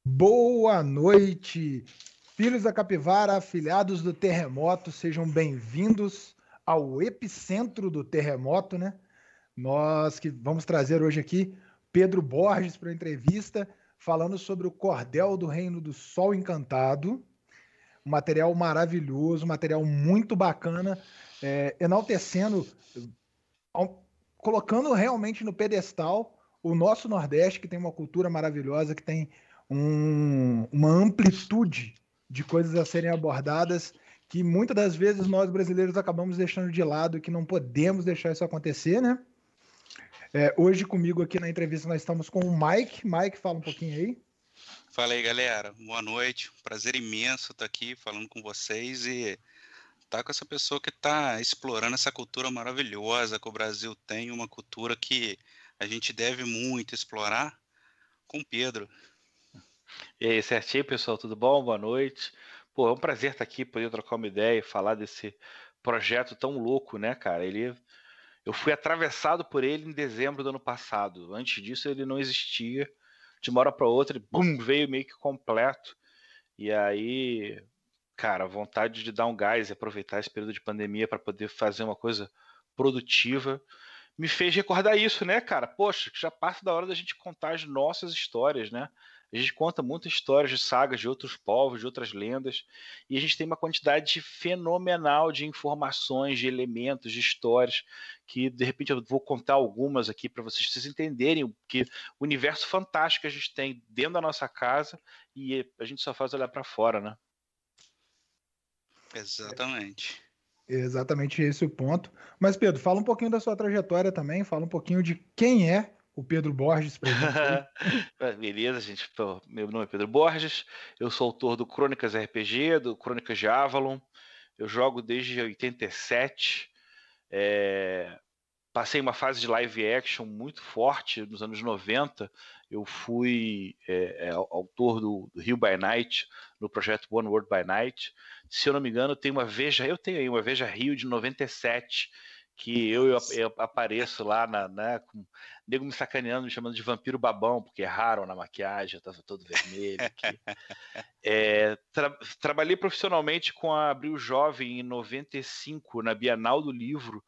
Boa noite, filhos da capivara, afilhados do terremoto, sejam bem-vindos ao epicentro do terremoto, né? Nós que vamos trazer hoje aqui Pedro Borges para a entrevista, falando sobre o Cordel do Reino do Sol Encantado, um material maravilhoso, um material muito bacana, enaltecendo, colocando realmente no pedestal o nosso Nordeste, que tem uma cultura maravilhosa, que tem uma amplitude de coisas a serem abordadas que muitas das vezes nós brasileiros acabamos deixando de lado e que não podemos deixar isso acontecer, né? Hoje comigo aqui na entrevista nós estamos com o Mike. Mike, fala um pouquinho aí. Fala aí, galera. Boa noite. Prazer imenso estar aqui falando com vocês e estar com essa pessoa que está explorando essa cultura maravilhosa que o Brasil tem, uma cultura que a gente deve muito explorar, com o Pedro. E aí, certinho, pessoal, tudo bom? Boa noite. Pô, é um prazer estar aqui, poder trocar uma ideia e falar desse projeto tão louco, né, cara? Eu fui atravessado por ele em dezembro do ano passado. Antes disso, ele não existia. De uma hora para outra, ele bum, veio meio que completo. E aí, cara, a vontade de dar um gás e aproveitar esse período de pandemia para poder fazer uma coisa produtiva me fez recordar isso, né, cara? Poxa, já passa da hora da gente contar as nossas histórias, né? A gente conta muitas histórias de sagas de outros povos, de outras lendas, e a gente tem uma quantidade fenomenal de informações, de elementos, de histórias, que de repente eu vou contar algumas aqui para vocês entenderem que universo fantástico que a gente tem dentro da nossa casa e a gente só faz olhar para fora, né? Exatamente. Exatamente esse o ponto. Mas, Pedro, fala um pouquinho da sua trajetória também, fala um pouquinho de quem é o Pedro Borges pra gente. Beleza, gente. Meu nome é Pedro Borges, eu sou autor do Crônicas RPG, do Crônicas de Avalon. Eu jogo desde 87. Passei uma fase de live action muito forte nos anos 90. Eu fui autor do Rio by Night, no projeto One World by Night. Se eu não me engano, eu tenho aí uma Veja Rio de 97, que eu apareço lá com o nego me sacaneando, me chamando de vampiro babão, porque erraram na maquiagem, eu estava todo vermelho aqui. Trabalhei profissionalmente com a Abril Jovem em 95, na Bienal do Livro,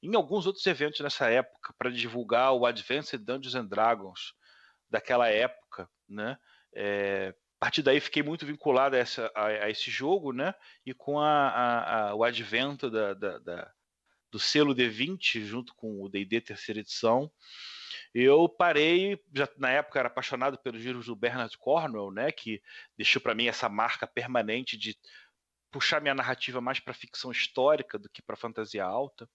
em alguns outros eventos nessa época, para divulgar o Advanced Dungeons and Dragons daquela época, né? A partir daí fiquei muito vinculado a esse jogo, né? E com o advento do selo D20, junto com o D&D terceira edição, eu parei, já na época era apaixonado pelos livros do Bernard Cornwell, né? Que deixou para mim essa marca permanente de puxar minha narrativa mais para ficção histórica do que para fantasia alta.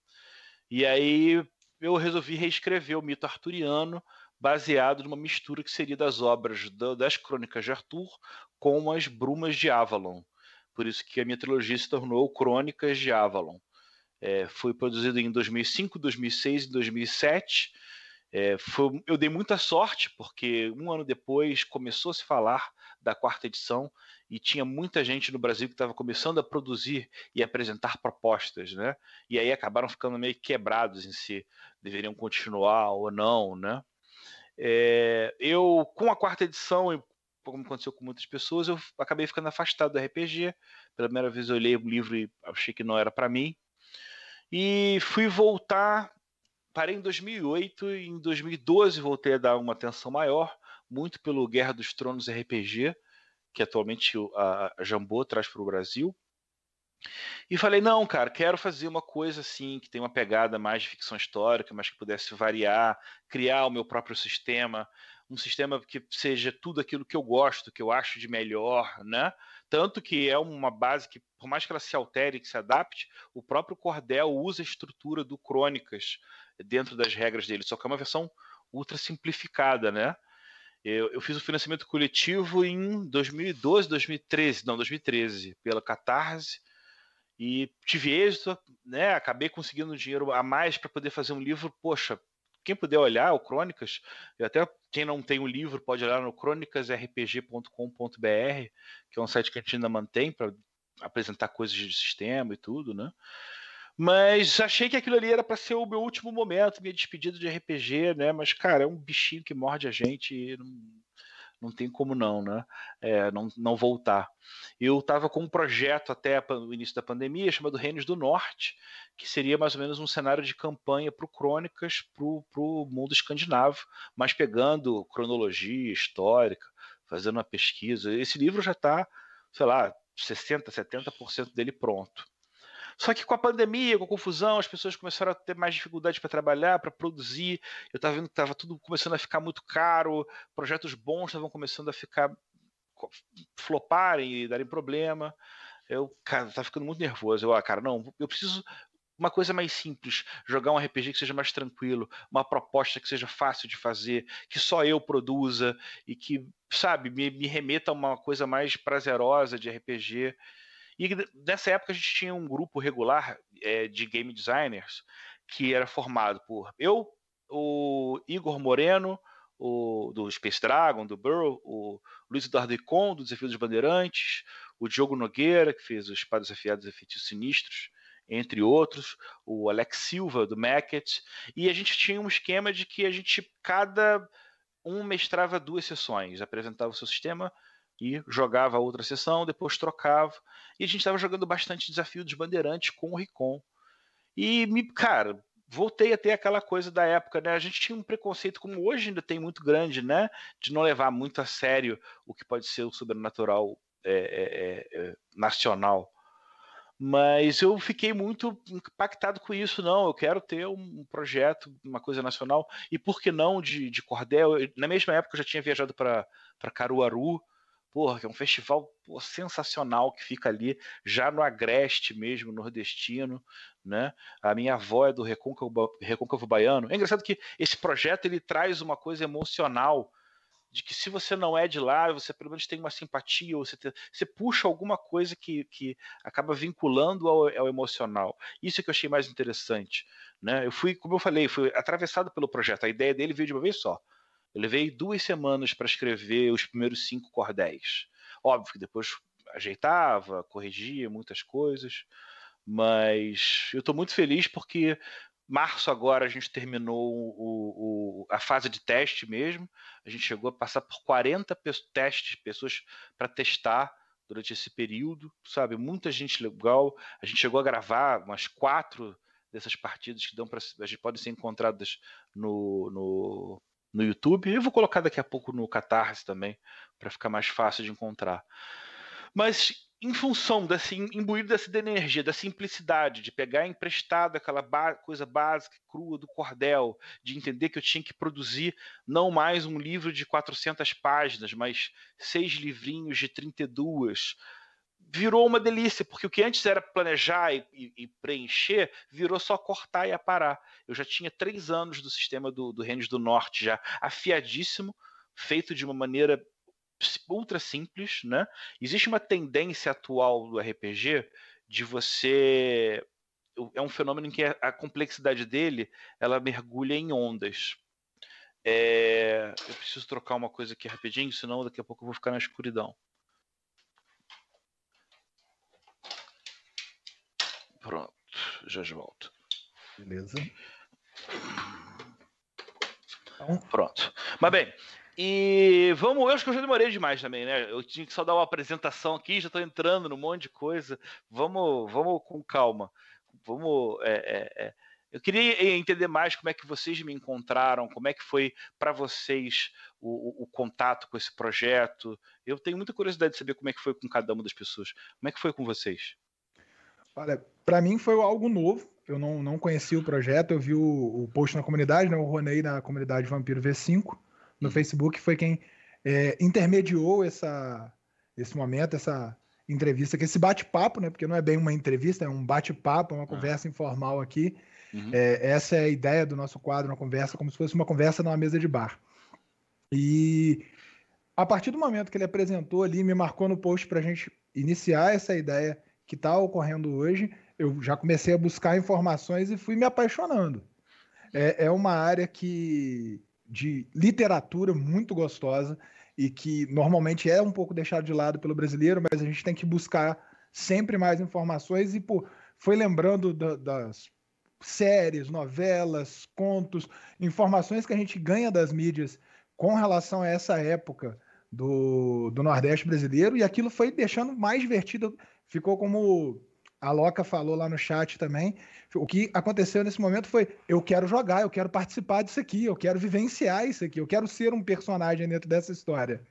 E aí eu resolvi reescrever o mito arturiano baseado numa mistura que seria das obras das Crônicas de Arthur com as Brumas de Avalon. Por isso que a minha trilogia se tornou Crônicas de Avalon. Foi produzido em 2005, 2006 e 2007. Eu dei muita sorte, porque um ano depois começou a se falar da quarta edição e tinha muita gente no Brasil que estava começando a produzir e apresentar propostas, né? E aí acabaram ficando meio quebrados em se deveriam continuar ou não, né? Eu, com a 4ª edição, como aconteceu com muitas pessoas, eu acabei ficando afastado do RPG. Pela primeira vez eu olhei o livro e achei que não era para mim. E fui voltar, parei em 2008 e em 2012 voltei a dar uma atenção maior, muito pelo Guerra dos Tronos RPG, que atualmente a Jambô traz para o Brasil. E falei, não, cara, quero fazer uma coisa assim, que tem uma pegada mais de ficção histórica, mas que pudesse variar, criar o meu próprio sistema, um sistema que seja tudo aquilo que eu gosto, que eu acho de melhor, né? Tanto que é uma base que, por mais que ela se altere, que se adapte, o próprio Cordel usa a estrutura do Crônicas dentro das regras dele, só que é uma versão ultra simplificada, né? Eu fiz o financiamento coletivo em 2012, 2013, pela Catarse, e tive êxito, né? Acabei conseguindo dinheiro a mais para poder fazer um livro. Poxa, quem puder olhar o Crônicas, até quem não tem o livro pode olhar no crônicasrpg.com.br, que é um site que a gente ainda mantém para apresentar coisas de sistema e tudo, né? Mas achei que aquilo ali era para ser o meu último momento, minha despedida de RPG, né? Mas, cara, é um bichinho que morde a gente e não tem como não, né? Não voltar. Eu estava com um projeto até o início da pandemia chamado Reinos do Norte, que seria mais ou menos um cenário de campanha para o Crônicas, para o mundo escandinavo, mas pegando cronologia histórica, fazendo uma pesquisa. Esse livro já está, sei lá, 60%, 70% dele pronto. Só que com a pandemia, com a confusão, as pessoas começaram a ter mais dificuldade para trabalhar, para produzir. Eu estava vendo que estava tudo começando a ficar muito caro, projetos bons estavam começando a floparem e darem problema. Cara, estava ficando muito nervoso. Cara, não, eu preciso uma coisa mais simples, jogar um RPG que seja mais tranquilo, uma proposta que seja fácil de fazer, que só eu produza e que, sabe, me remeta a uma coisa mais prazerosa de RPG. E nessa época a gente tinha um grupo regular de game designers que era formado por eu, o Igor Moreno, do Space Dragon, do Burrow, o Luiz Eduardo Icon, do Desafio dos Bandeirantes, o Diogo Nogueira, que fez os Espadas Afiadas e Feitiços Sinistros, entre outros, o Alex Silva, do Macket, e a gente tinha um esquema de que a gente, cada um mestrava 2 sessões, apresentava o seu sistema e jogava a outra sessão, depois trocava. E a gente estava jogando bastante Desafio dos Bandeirantes com o Ricon. E, cara, voltei a ter aquela coisa da época, né? A gente tinha um preconceito, como hoje ainda tem muito grande, né? De não levar muito a sério o que pode ser o sobrenatural nacional. Mas eu fiquei muito impactado com isso, não. Eu quero ter um projeto, uma coisa nacional. E por que não de cordel? Na mesma época eu já tinha viajado para Caruaru, porra, que é um festival sensacional que fica ali, já no Agreste mesmo, nordestino, né? A minha avó é do Recôncavo Baiano. É engraçado que esse projeto ele traz uma coisa emocional de que se você não é de lá, você pelo menos tem uma simpatia, ou você puxa alguma coisa que acaba vinculando ao emocional. Isso é que eu achei mais interessante, né? Eu fui, como eu falei, fui atravessado pelo projeto. A ideia dele veio de uma vez só. Eu levei 2 semanas para escrever os primeiros 5 cordéis. Óbvio que depois ajeitava, corrigia muitas coisas, mas eu estou muito feliz porque março agora a gente terminou a fase de teste mesmo. A gente chegou a passar por 40 pessoas para testar durante esse período, sabe? Muita gente legal. A gente chegou a gravar umas 4 dessas partidas que a gente podem ser encontradas no YouTube. Eu vou colocar daqui a pouco no Catarse também, para ficar mais fácil de encontrar. Mas em função imbuído dessa energia, da simplicidade, de pegar emprestado aquela coisa básica, crua do cordel, de entender que eu tinha que produzir não mais um livro de 400 páginas, mas 6 livrinhos de 32, virou uma delícia, porque o que antes era planejar e preencher, virou só cortar e aparar. Eu já tinha 3 anos do sistema do Reinos do Norte já afiadíssimo, feito de uma maneira ultra simples, né? Existe uma tendência atual do RPG de você... É um fenômeno em que a complexidade dele, ela mergulha em ondas. Eu preciso trocar uma coisa aqui rapidinho, senão daqui a pouco eu vou ficar na escuridão. Pronto, já volto. Beleza. Então, pronto. Mas bem, e vamos, eu acho que eu já demorei demais também, né? Eu tinha que só dar uma apresentação aqui, já estou entrando num monte de coisa. Vamos com calma. Vamos. Eu queria entender mais como é que vocês me encontraram, como é que foi para vocês o contato com esse projeto. Eu tenho muita curiosidade de saber como é que foi com cada uma das pessoas. Como é que foi com vocês? olha, para mim foi algo novo. Eu não conhecia o projeto, eu vi o post na comunidade, né? O Ronei na comunidade Vampiro V5 no Facebook foi quem intermediou esse momento, essa entrevista, esse bate-papo, né? Porque não é bem uma entrevista, é um bate-papo, é uma conversa informal aqui. Essa é a ideia do nosso quadro, uma conversa, como se fosse uma conversa numa mesa de bar. E a partir do momento que ele apresentou ali, me marcou no post para a gente iniciar essa ideia que está ocorrendo hoje, eu já comecei a buscar informações e fui me apaixonando. É uma área de literatura muito gostosa e que normalmente é um pouco deixado de lado pelo brasileiro, mas a gente tem que buscar sempre mais informações e foi lembrando das séries, novelas, contos, informações que a gente ganha das mídias com relação a essa época do Nordeste brasileiro, e aquilo foi deixando mais divertido, ficou como a Loca falou lá no chat também, o que aconteceu nesse momento foi, eu quero jogar, eu quero participar disso aqui, eu quero vivenciar isso aqui, eu quero ser um personagem dentro dessa história.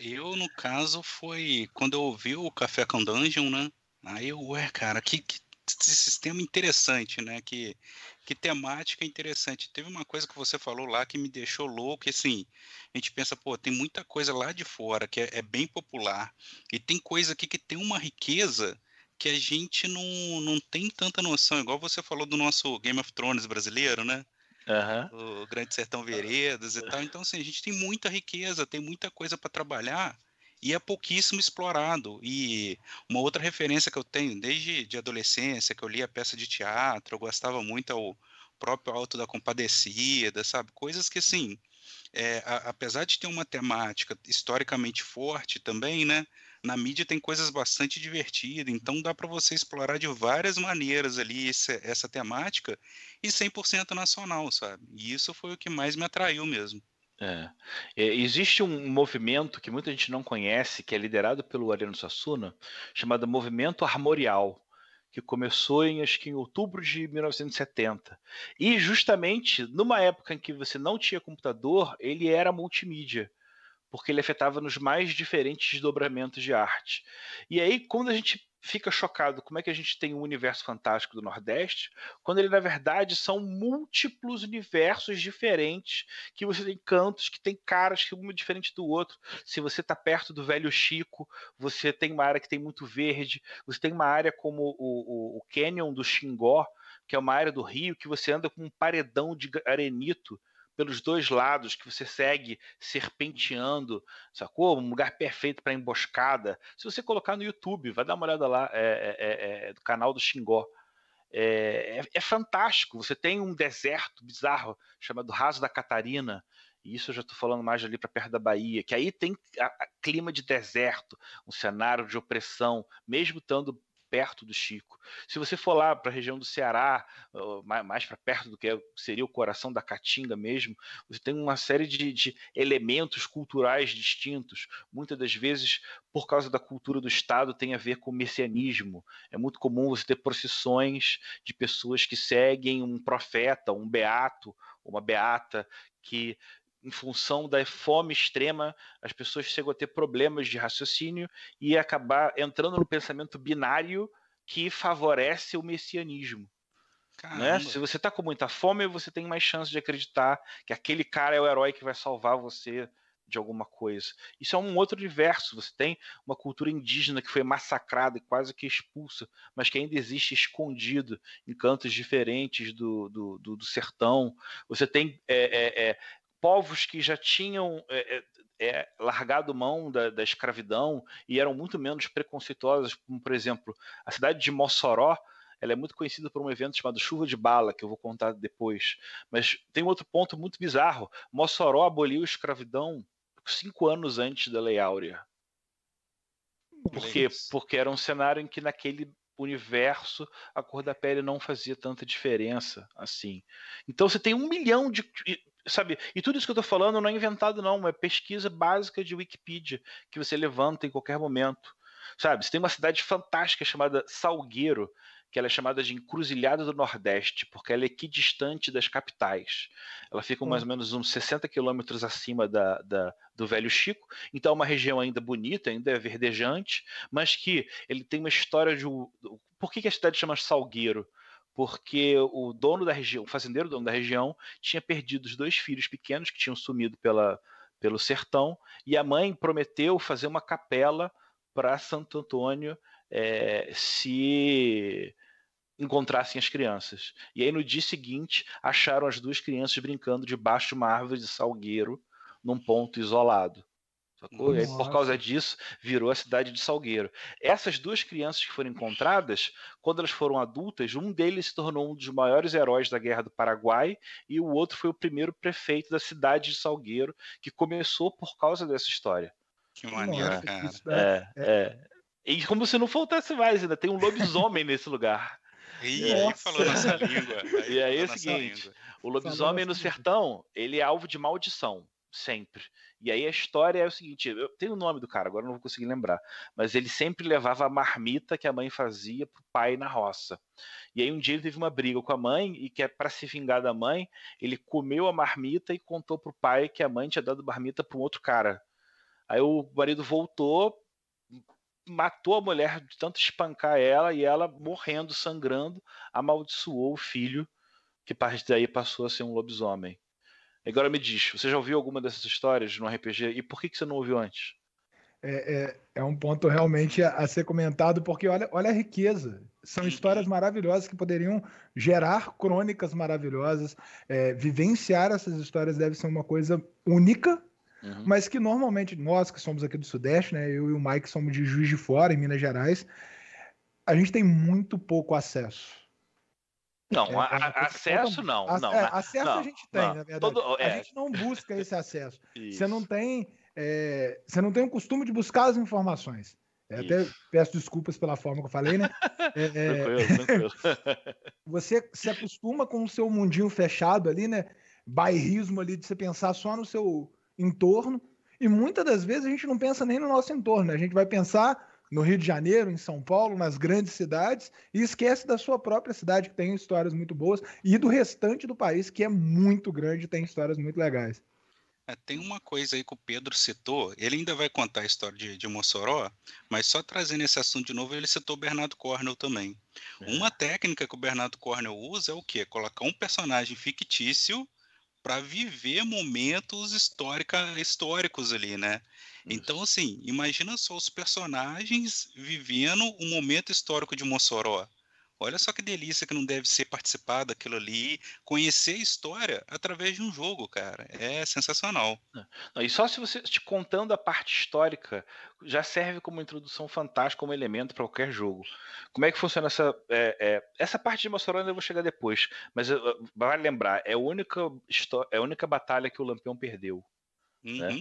Eu, no caso, foi quando eu ouvi o Café com Dungeon, né? Aí cara, que sistema interessante, né? Que temática interessante. Teve uma coisa que você falou lá que me deixou louco, assim, a gente pensa, pô, tem muita coisa lá de fora que é bem popular, e tem coisa aqui que tem uma riqueza que a gente não tem tanta noção, igual você falou do nosso Game of Thrones brasileiro, né? O Grande Sertão Veredas e tal. Então, assim, a gente tem muita riqueza, tem muita coisa para trabalhar e é pouquíssimo explorado. E uma outra referência que eu tenho desde de adolescência, que eu lia peça de teatro, eu gostava muito ao próprio Alto da Compadecida, sabe? Coisas que, assim, apesar de ter uma temática historicamente forte também, né? Na mídia tem coisas bastante divertidas, então dá para você explorar de várias maneiras ali essa temática e 100% nacional, sabe? E isso foi o que mais me atraiu mesmo. Existe um movimento que muita gente não conhece, que é liderado pelo Ariano Suassuna, chamado Movimento Armorial, que começou acho que em outubro de 1970. E justamente numa época em que você não tinha computador, ele era multimídia, porque ele afetava nos mais diferentes desdobramentos de arte. E aí, quando a gente fica chocado como é que a gente tem um universo fantástico do Nordeste, quando ele, na verdade, são múltiplos universos diferentes, que você tem cantos, que tem caras que um é diferente do outro. Se você está perto do Velho Chico, você tem uma área que tem muito verde, você tem uma área como o Canyon do Xingó, que é uma área do Rio, que você anda com um paredão de arenito pelos dois lados, que você segue serpenteando, sacou? Um lugar perfeito para emboscada. Se você colocar no YouTube, vai dar uma olhada lá, do canal do Xingó. É fantástico. Você tem um deserto bizarro chamado Raso da Catarina, e isso eu já estou falando mais ali para perto da Bahia, que aí tem clima de deserto, um cenário de opressão, mesmo estando perto do Chico. Se você for lá para a região do Ceará, mais para perto do que seria o coração da Caatinga mesmo, você tem uma série de elementos culturais distintos. Muitas das vezes, por causa da cultura do Estado, tem a ver com o messianismo. É muito comum você ter procissões de pessoas que seguem um profeta, um beato, uma beata, que em função da fome extrema, as pessoas chegam a ter problemas de raciocínio e acabar entrando no pensamento binário que favorece o messianismo. Né? Se você está com muita fome, você tem mais chance de acreditar que aquele cara é o herói que vai salvar você de alguma coisa. Isso é um outro universo. Você tem uma cultura indígena que foi massacrada e quase que expulsa, mas que ainda existe escondido em cantos diferentes do sertão. Você tem povos que já tinham largado mão da escravidão e eram muito menos preconceituosos, como, por exemplo, a cidade de Mossoró. Ela é muito conhecida por um evento chamado Chuva de Bala, que eu vou contar depois. Mas tem outro ponto muito bizarro. Mossoró aboliu a escravidão 5 anos antes da Lei Áurea. Por quê? Porque era um cenário em que naquele universo, a cor da pele não fazia tanta diferença assim. Então você tem 1 milhão de... Sabe? E tudo isso que eu tô falando não é inventado, não. É pesquisa básica de Wikipedia que você levanta em qualquer momento. Sabe? Você tem uma cidade fantástica chamada Salgueiro, que ela é chamada de Encruzilhada do Nordeste, porque ela é equidistante das capitais. Ela fica mais ou menos uns 60 quilômetros acima do Velho Chico, então é uma região ainda bonita, ainda é verdejante, mas que ele tem uma história de... Por que a cidade chama Salgueiro? Porque o dono da região, o fazendeiro dono da região, tinha perdido os 2 filhos pequenos que tinham sumido pelo sertão, e a mãe prometeu fazer uma capela para Santo Antônio se encontrassem as crianças. E aí no dia seguinte acharam as 2 crianças brincando debaixo de uma árvore de salgueiro num ponto isolado. Sacou? E aí, por causa disso, virou a cidade de Salgueiro. Essas 2 crianças que foram encontradas, quando elas foram adultas, um deles se tornou um dos maiores heróis da Guerra do Paraguai e o outro foi o primeiro prefeito da cidade de Salgueiro, que começou por causa dessa história. Que maneiro, cara. E como se não faltasse mais, ainda tem um lobisomem nesse lugar. E aí falou nossa língua. E aí é o seguinte, o lobisomem no sertão, ele é alvo de maldição, sempre. E aí a história é o seguinte, eu tenho o nome do cara, agora não vou conseguir lembrar, mas ele sempre levava a marmita que a mãe fazia pro pai na roça. E aí um dia ele teve uma briga com a mãe e que para se vingar da mãe, ele comeu a marmita e contou pro pai que a mãe tinha dado marmita para um outro cara. Aí o marido voltou, matou a mulher de tanto espancar ela e ela, morrendo, sangrando, amaldiçoou o filho, que a partir daí passou a ser um lobisomem. Agora me diz, você já ouviu alguma dessas histórias no RPG e por que você não ouviu antes? É um ponto realmente a ser comentado, porque olha a riqueza. São histórias maravilhosas que poderiam gerar crônicas maravilhosas. Vivenciar essas histórias deve ser uma coisa única, mas que normalmente nós que somos aqui do Sudeste, né, eu e o Mike somos de Juiz de Fora, em Minas Gerais, a gente tem muito pouco acesso. Não, acesso não. Acesso a gente tem, na verdade. A gente não busca esse acesso. Você não tem o costume de buscar as informações. Até peço desculpas pela forma que eu falei, né? Tranquilo. Você se acostuma com o seu mundinho fechado ali, né? Bairrismo ali, de você pensar só no seu entorno. E muitas das vezes a gente não pensa nem no nosso entorno, né? A gente vai pensar no Rio de Janeiro, em São Paulo, nas grandes cidades, e esquece da sua própria cidade, que tem histórias muito boas, e do restante do país, que é muito grande e tem histórias muito legais. Tem uma coisa aí que o Pedro citou, ele ainda vai contar a história de Mossoró, mas só trazendo esse assunto de novo, ele citou o Bernardo Cornwell também. Uma técnica que o Bernardo Cornwell usa é o quê? Colocar um personagem fictício para viver momentos históricos ali, né? Então, assim, imagina só os personagens vivendo um momento histórico de Mossoró. Olha só que delícia que não deve ser participar daquilo ali, conhecer a história através de um jogo, cara. É sensacional. E só se você te contando a parte histórica, já serve como introdução fantástica, como elemento para qualquer jogo. Como é que funciona essa parte de Mossoró? Eu vou chegar depois, mas vale lembrar, é a única batalha que o Lampião perdeu. Né?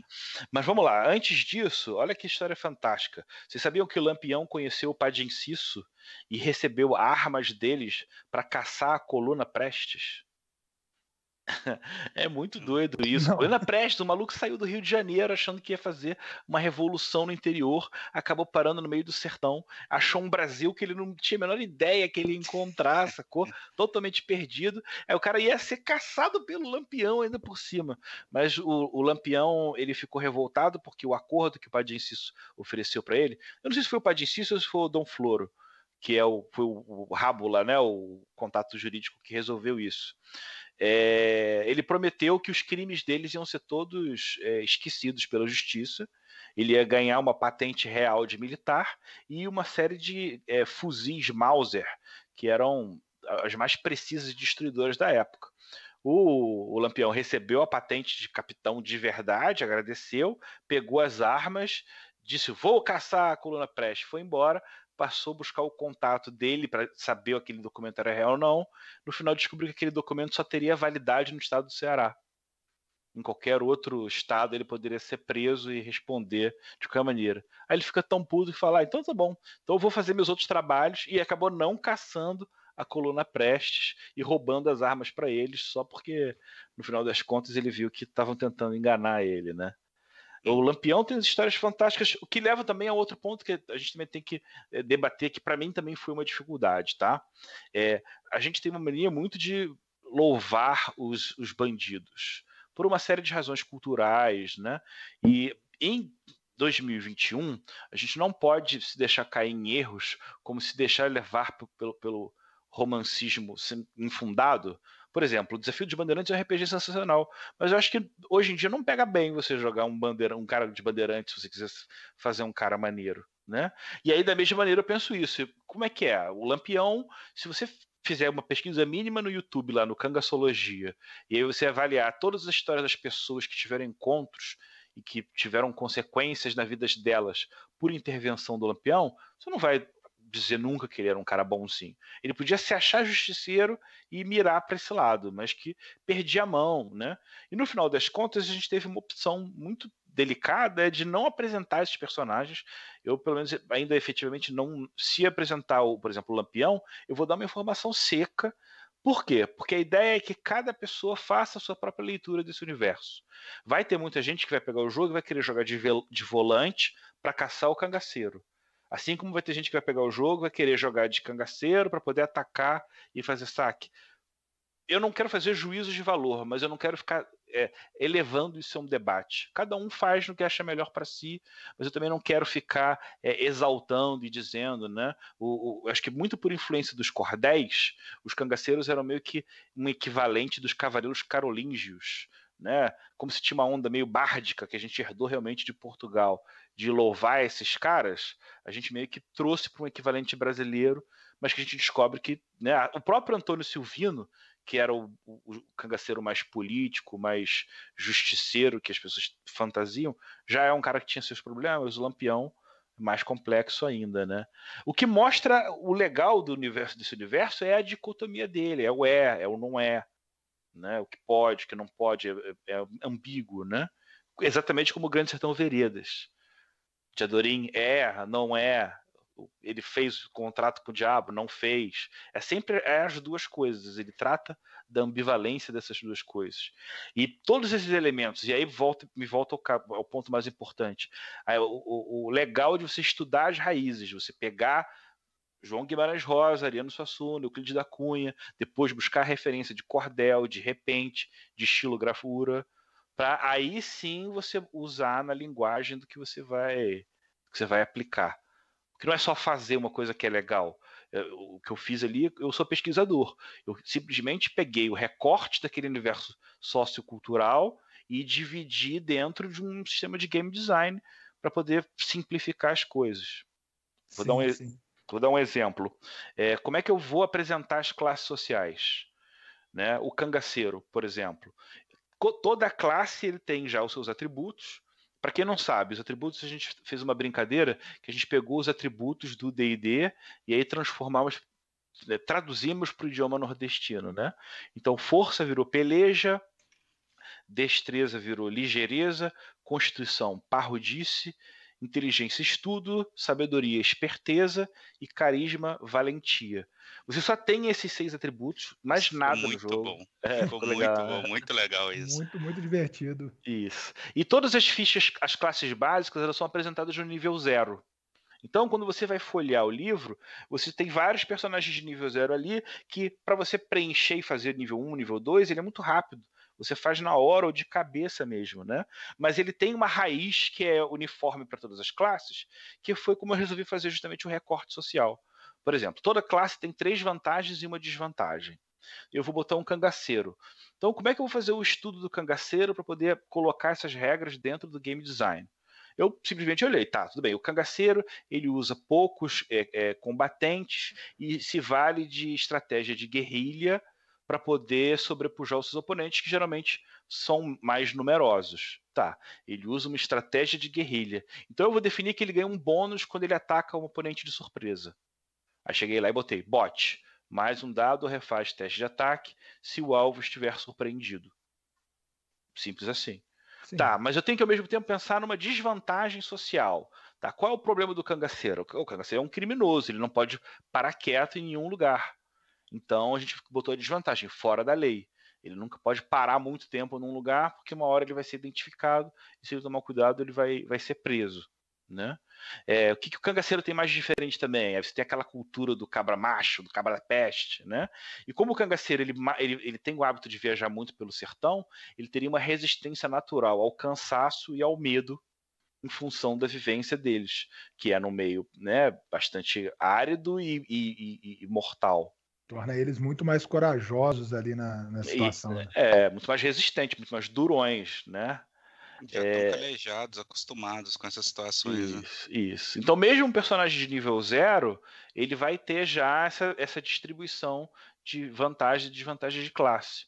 Mas vamos lá, antes disso, olha que história fantástica. Vocês sabiam que o Lampião conheceu o Padre Inciso e recebeu armas deles para caçar a Coluna Prestes? É muito doido isso. Coluna Prestes, o maluco saiu do Rio de Janeiro achando que ia fazer uma revolução no interior, acabou parando no meio do sertão, achou um Brasil que ele não tinha a menor ideia que ele ia encontrar, sacou? Totalmente perdido. Aí o cara ia ser caçado pelo Lampião ainda por cima. Mas o Lampião, ele ficou revoltado porque o acordo que o Padre Inciso ofereceu para ele, eu não sei se foi o Padre Inciso ou se foi o Dom Floro, que foi o Rábula, né, o contato jurídico que resolveu isso. Ele prometeu que os crimes deles iam ser todos esquecidos pela justiça. Ele ia ganhar uma patente real de militar e uma série de fuzis Mauser, que eram as mais precisas e destruidoras da época. O Lampião recebeu a patente de capitão de verdade, agradeceu, pegou as armas, disse: vou caçar a Coluna Prestes, foi embora, passou a buscar o contato dele para saber se aquele documento era real ou não. No final descobriu que aquele documento só teria validade no estado do Ceará. em qualquer outro estado ele poderia ser preso e responder de qualquer maneira. Aí ele fica tão puto que fala, então tá bom, então eu vou fazer meus outros trabalhos, e acabou não caçando a coluna Prestes e roubando as armas para eles, só porque no final das contas ele viu que estavam tentando enganar ele, né? O Lampião tem histórias fantásticas, o que leva também a outro ponto que a gente também tem que debater, que para mim também foi uma dificuldade, tá? A gente tem uma mania muito de louvar os bandidos, por uma série de razões culturais, né? E em 2021, a gente não pode se deixar cair em erros, como se deixar levar pelo romancismo infundado. Por exemplo, o Desafio de Bandeirantes é um RPG sensacional, mas eu acho que hoje em dia não pega bem você jogar um cara de Bandeirantes se você quiser fazer um cara maneiro, né? E aí, da mesma maneira, eu penso isso. Como é que é? O Lampião, se você fizer uma pesquisa mínima no YouTube, lá no Cangaçologia, e aí você avaliar todas as histórias das pessoas que tiveram encontros e que tiveram consequências na vida delas por intervenção do Lampião, você não vai dizer nunca que ele era um cara bonzinho. Ele podia se achar justiceiro e mirar para esse lado, mas que perdia a mão, né? E no final das contas, a gente teve uma opção muito delicada de não apresentar esses personagens. Eu, pelo menos, ainda efetivamente não... Se apresentar, por exemplo, o Lampião, eu vou dar uma informação seca. Por quê? Porque a ideia é que cada pessoa faça a sua própria leitura desse universo. Vai ter muita gente que vai pegar o jogo e vai querer jogar de volante para caçar o cangaceiro. Assim como vai ter gente que vai pegar o jogo, vai querer jogar de cangaceiro para poder atacar e fazer saque. Eu não quero fazer juízos de valor, mas eu não quero ficar elevando isso a um debate. Cada um faz no que acha melhor para si, mas eu também não quero ficar exaltando e dizendo, né? Acho que muito por influência dos cordéis, os cangaceiros eram meio que um equivalente dos cavaleiros carolíngios, né? Como se tinha uma onda meio bárdica que a gente herdou realmente de Portugal, de louvar esses caras, a gente meio que trouxe para um equivalente brasileiro, mas que a gente descobre que, né, o próprio Antônio Silvino, que era o cangaceiro mais político, mais justiceiro, que as pessoas fantasiam, já é um cara que tinha seus problemas. O Lampião, mais complexo ainda, né? O que mostra o legal desse universo é a dicotomia dele, é o não é, né? O que pode, o que não pode, é ambíguo, né? Exatamente como o Grande Sertão Veredas. Teodorin não é, ele fez o contrato com o diabo, não fez. É sempre as duas coisas, ele trata da ambivalência dessas duas coisas. E todos esses elementos, e aí me volta ao ponto mais importante, o legal de você estudar as raízes, você pegar João Guimarães Rosa, Ariano Suassuna, Euclides da Cunha, depois buscar referência de cordel, de repente, de estilografura, para aí sim você usar na linguagem do que você vai aplicar. Porque não é só fazer uma coisa que é legal. O que eu fiz ali, eu sou pesquisador. Eu simplesmente peguei o recorte daquele universo sociocultural e dividi dentro de um sistema de game design para poder simplificar as coisas. Vou dar um exemplo. Como é que eu vou apresentar as classes sociais? Né? O cangaceiro, por exemplo. Toda classe ele tem já os seus atributos. Para quem não sabe, os atributos, a gente fez uma brincadeira que a gente pegou os atributos do D&D e aí traduzimos para o idioma nordestino, né? Então, força virou peleja, destreza virou ligeireza, constituição parrudice, inteligência estudo, sabedoria esperteza e carisma valentia. Você só tem esses 6 atributos, mais nada no jogo. Bom. Ficou muito legal. Bom, muito legal isso. Muito, muito divertido. Isso. E todas as fichas, as classes básicas, elas são apresentadas no nível 0. Então, quando você vai folhear o livro, você tem vários personagens de nível 0 ali que, para você preencher e fazer nível 1, nível 2, ele é muito rápido. Você faz na hora ou de cabeça mesmo, né? Mas ele tem uma raiz que é uniforme para todas as classes, que foi como eu resolvi fazer justamente o recorte social. Por exemplo, toda classe tem 3 vantagens e uma desvantagem. Eu vou botar um cangaceiro. Então, como é que eu vou fazer o estudo do cangaceiro para poder colocar essas regras dentro do game design? Eu simplesmente olhei, tá, tudo bem, o cangaceiro ele usa poucos combatentes e se vale de estratégia de guerrilha para poder sobrepujar os seus oponentes, que geralmente são mais numerosos. Tá, ele usa uma estratégia de guerrilha. Então eu vou definir que ele ganha um bônus quando ele ataca um oponente de surpresa. Aí cheguei lá e botei bot, mais um dado refaz teste de ataque se o alvo estiver surpreendido. Simples assim. Sim. Tá, mas eu tenho que ao mesmo tempo pensar numa desvantagem social. Tá? Qual é o problema do cangaceiro? O cangaceiro é um criminoso, ele não pode parar quieto em nenhum lugar. Então a gente botou a desvantagem, fora da lei. Ele nunca pode parar muito tempo num lugar, porque uma hora ele vai ser identificado, e se ele tomar cuidado, ele vai ser preso. Né? O que o cangaceiro tem mais diferente também? Você tem aquela cultura do cabra macho, do cabra da peste, né? E como o cangaceiro ele tem o hábito de viajar muito pelo sertão, ele teria uma resistência natural ao cansaço e ao medo em função da vivência deles, que é no meio, né, bastante árido e mortal. Torna eles muito mais corajosos ali na situação. Né? Muito mais resistentes, muito mais durões, né? Já estão calejados, acostumados com essas situações. Isso. Então, mesmo um personagem de nível 0, ele vai ter já essa distribuição de vantagem e desvantagem de classe.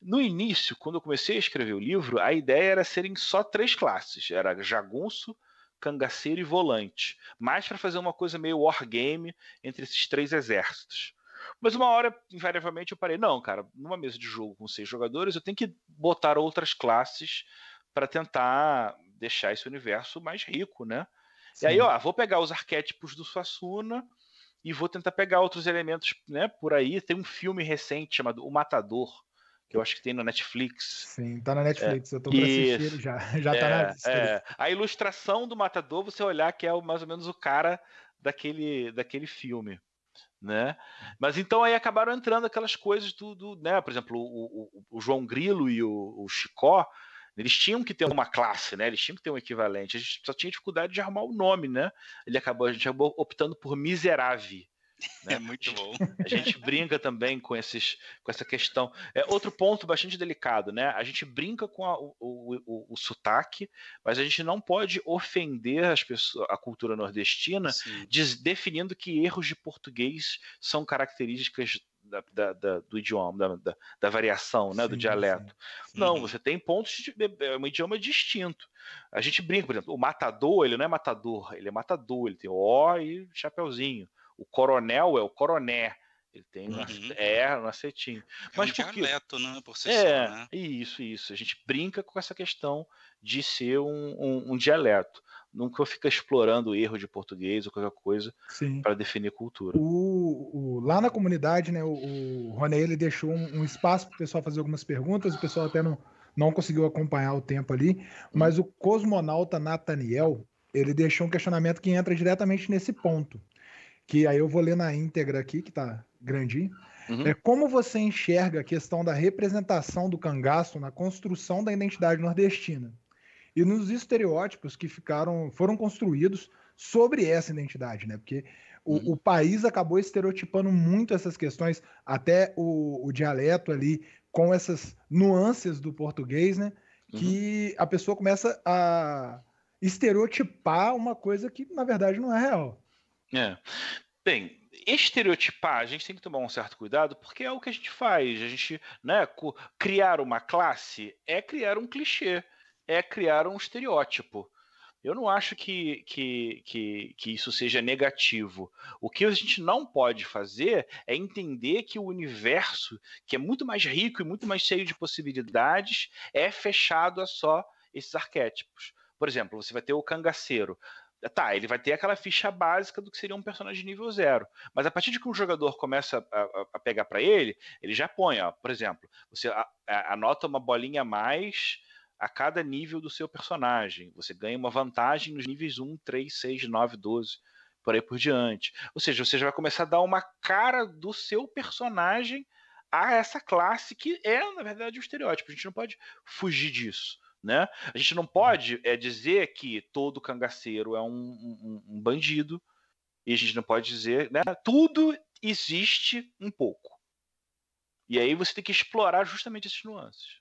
No início, quando eu comecei a escrever o livro, a ideia era serem só 3 classes. Era jagunço, cangaceiro e volante. Mais para fazer uma coisa meio wargame entre esses 3 exércitos. Mas uma hora, invariavelmente, eu parei. Não, cara, numa mesa de jogo com 6 jogadores, eu tenho que botar outras classes para tentar deixar esse universo mais rico, né? Sim. E aí, vou pegar os arquétipos do Suassuna e vou tentar pegar outros elementos, né, por aí. Tem um filme recente chamado O Matador, que eu acho que tem na Netflix. Sim, tá na Netflix, eu tô pra assistir, já tá na lista. A ilustração do Matador, você olhar que é mais ou menos o cara daquele filme. Né? Mas então aí acabaram entrando aquelas coisas né? Por exemplo, o João Grilo e o Chicó, eles tinham que ter uma classe, né? Eles tinham que ter um equivalente. A gente só tinha dificuldade de arrumar o nome, né? A gente acabou optando por Miserável. Né? É muito bom. A gente brinca também com essa questão. Outro ponto bastante delicado, né? A gente brinca com o sotaque, mas a gente não pode ofender a cultura nordestina definindo que erros de português são características do idioma, da variação, né, do dialeto. Sim. Não, você tem pontos é um idioma distinto. A gente brinca, por exemplo, o matador, ele não é matador, ele é matador, ele tem O e chapeuzinho. O coronel é o coroné, ele tem no acetinho. Mas um dialeto, né, por si só, né? Isso. A gente brinca com essa questão de ser um dialeto. Nunca fica explorando o erro de português ou qualquer coisa para definir cultura. Lá na comunidade, né, o Ronei, ele deixou um espaço para o pessoal fazer algumas perguntas, o pessoal até não conseguiu acompanhar o tempo ali, mas o cosmonauta Nathaniel, ele deixou um questionamento que entra diretamente nesse ponto, que aí eu vou ler na íntegra aqui, que tá grandinho. Como você enxerga a questão da representação do cangaço na construção da identidade nordestina e nos estereótipos que foram construídos sobre essa identidade, né? Porque o país acabou estereotipando muito essas questões, até o dialeto ali, com essas nuances do português, né? Que a pessoa começa a estereotipar uma coisa que, na verdade, não é real. Bem, estereotipar, a gente tem que tomar um certo cuidado, porque é o que a gente faz. A gente, né, criar uma classe é criar um clichê, é criar um estereótipo. Eu não acho que isso seja negativo. O que a gente não pode fazer é entender que o universo, que é muito mais rico e muito mais cheio de possibilidades, é fechado a só esses arquétipos. Por exemplo, você vai ter o cangaceiro. Tá, ele vai ter aquela ficha básica do que seria um personagem nível 0. Mas a partir de que um jogador começa a pegar para ele já põe, por exemplo, você anota uma bolinha a mais a cada nível do seu personagem. Você ganha uma vantagem nos níveis 1, 3, 6, 9, 12, por aí por diante. Ou seja, você já vai começar a dar uma cara do seu personagem a essa classe que é, na verdade, um estereótipo. A gente não pode fugir disso. Né? A gente não pode dizer que todo cangaceiro é um bandido, e a gente não pode dizer, né? Tudo existe um pouco. E aí você tem que explorar justamente esses nuances.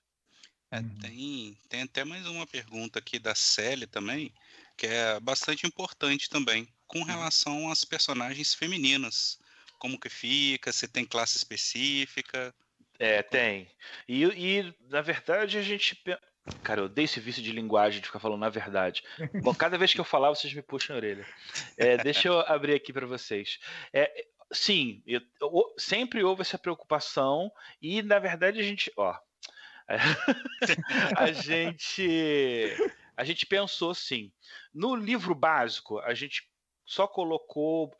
Tem até mais uma pergunta aqui da Célia também, que é bastante importante também, com relação às personagens femininas. Como que fica, se tem classe específica? Tem. E na verdade, a gente... Cara, eu odeio esse vício de linguagem de ficar falando na verdade. Bom, cada vez que eu falar, vocês me puxam a orelha. Deixa eu abrir aqui para vocês. Sim, sempre houve essa preocupação e, na verdade, a A gente pensou assim, no livro básico, a gente só colocou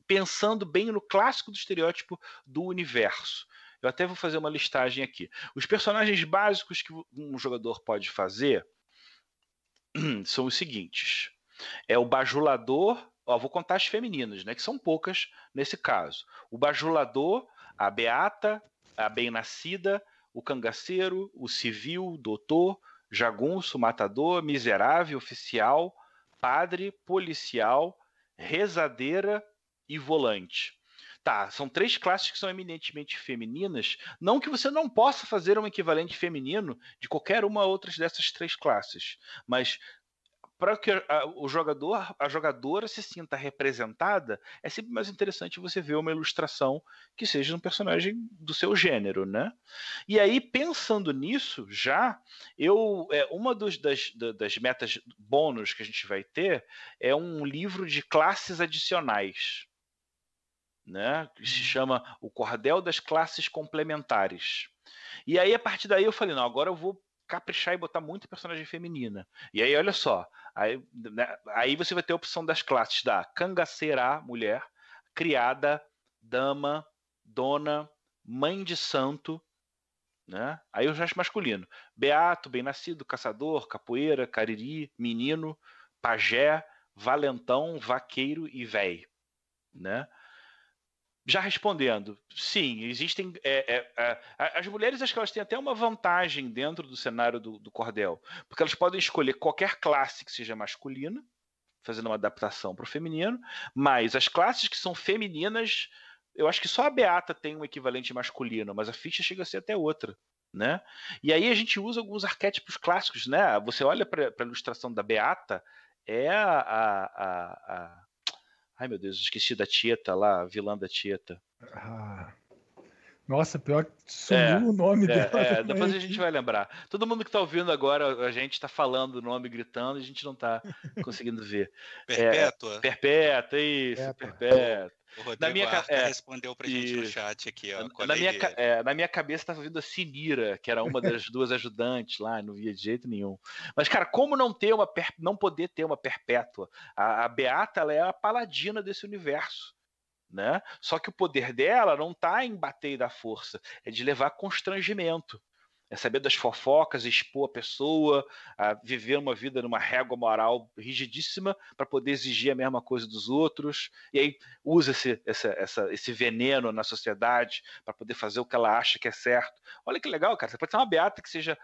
pensando bem no clássico do estereótipo do universo. Eu até vou fazer uma listagem aqui. Os personagens básicos que um jogador pode fazer são os seguintes. É o bajulador, vou contar as femininas, né, que são poucas nesse caso. O bajulador, a beata, a bem-nascida, o cangaceiro, o civil, o doutor, jagunço, matador, miserável, oficial, padre, policial, rezadeira e volante. Tá, são 3 classes que são eminentemente femininas, não que você não possa fazer um equivalente feminino de qualquer uma outras dessas 3 classes, mas para que o jogador, a jogadora se sinta representada, é sempre mais interessante você ver uma ilustração que seja um personagem do seu gênero, né? E aí, pensando nisso, uma das metas bônus que a gente vai ter é um livro de classes adicionais, né? Que se chama O Cordel das Classes Complementares. E aí, a partir daí, eu falei, não, agora eu vou caprichar e botar muita personagem feminina. E aí, olha só, aí você vai ter a opção das classes da cangaceira, mulher, criada, dama, dona, mãe de santo, né? Aí eu já acho masculino. Beato, bem-nascido, caçador, capoeira, cariri, menino, pajé, valentão, vaqueiro e véi, né? Já respondendo, sim, existem. As mulheres, acho que elas têm até uma vantagem dentro do cenário do cordel, porque elas podem escolher qualquer classe que seja masculina, fazendo uma adaptação para o feminino, mas as classes que são femininas, eu acho que só a Beata tem um equivalente masculino, mas a ficha chega a ser até outra, né? E aí a gente usa alguns arquétipos clássicos, né? Você olha para a ilustração da Beata, é Ai, meu Deus, esqueci da Tieta lá, a vilã da Tieta. Nossa, pior que sumiu o nome dela. Depois a gente vai lembrar. Todo mundo que está ouvindo agora, a gente está falando o nome, gritando, e a gente não está conseguindo ver. Perpétua? Perpétua, isso, Perpétua. O Rodrigo Arca respondeu pra gente no chat aqui, ó. Na minha cabeça estava vindo a Sinira, que era uma das 2 ajudantes lá, não via de jeito nenhum. Mas, cara, como não poder ter uma perpétua? A Beata, ela é a paladina desse universo, né? Só que o poder dela não está em bater e dar força, é de levar constrangimento. É saber das fofocas, expor a pessoa, a viver uma vida numa régua moral rigidíssima para poder exigir a mesma coisa dos outros. E aí usa esse veneno na sociedade para poder fazer o que ela acha que é certo. Olha que legal, cara. Você pode ser uma beata que seja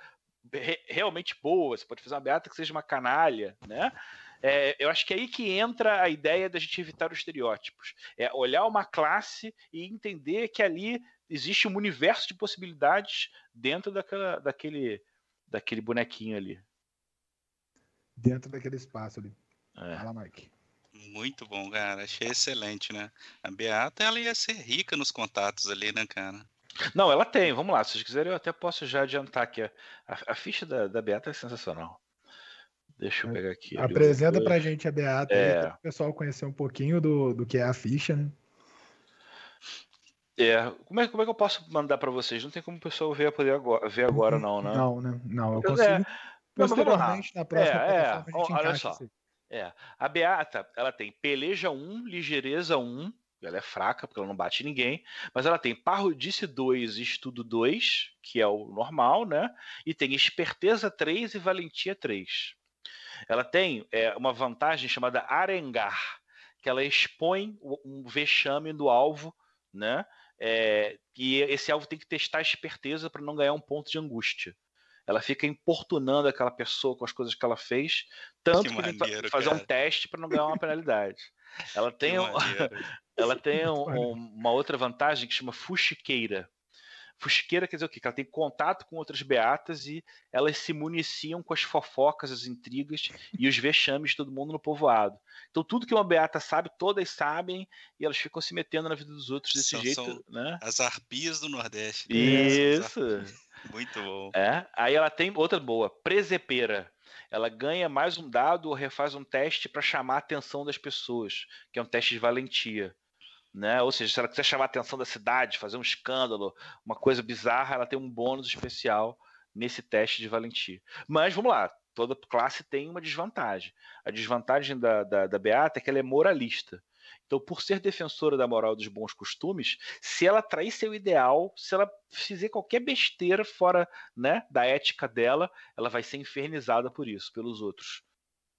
realmente boa, você pode fazer uma beata que seja uma canalha, né? Eu acho que é aí que entra a ideia da gente evitar os estereótipos. É olhar uma classe e entender que ali existe um universo de possibilidades dentro daquele bonequinho ali. Dentro daquele espaço ali. Fala, Mike. Muito bom, cara. Achei excelente, né? A Beata, ela ia ser rica nos contatos ali, né, cara? Não, ela tem. Vamos lá. Se vocês quiserem, eu até posso já adiantar que a ficha da Beata é sensacional. Deixa eu pegar aqui. Apresenta pra gente a Beata aí, para o pessoal conhecer um pouquinho do que é a ficha, né? Como é que eu posso mandar para vocês? Não tem como o pessoal ver agora, não, né? Não. Eu consigo posteriormente, na próxima plataforma, a gente olha só. A Beata, ela tem peleja 1, ligeireza 1, ela é fraca, porque ela não bate ninguém, mas ela tem parrudice 2 e estudo 2, que é o normal, né? E tem esperteza 3 e valentia 3. Ela tem uma vantagem chamada arengar, que ela expõe um vexame do alvo, né? E esse alvo tem que testar a esperteza para não ganhar um ponto de angústia. Ela fica importunando aquela pessoa com as coisas que ela fez, tanto que tem que fazer um teste para não ganhar uma penalidade. Ela tem, uma outra vantagem que chama fuxiqueira. Fuxiqueira quer dizer o quê? Que ela tem contato com outras beatas e elas se municiam com as fofocas, as intrigas e os vexames de todo mundo no povoado. Então tudo que uma beata sabe, todas sabem, e elas ficam se metendo na vida dos outros desse jeito, né? As arpias do Nordeste. Isso. Muito bom. Aí ela tem outra boa, presepeira. Ela ganha mais um dado ou refaz um teste para chamar a atenção das pessoas, que é um teste de valentia. né? Ou seja, se ela quiser chamar a atenção da cidade, fazer um escândalo, uma coisa bizarra, ela tem um bônus especial nesse teste de valentia. Mas vamos lá, toda classe tem uma desvantagem. A desvantagem da Beata é que ela é moralista. Então, por ser defensora da moral e dos bons costumes, se ela trair seu ideal, se ela fizer qualquer besteira fora, né, da ética dela, ela vai ser infernizada por isso, pelos outros,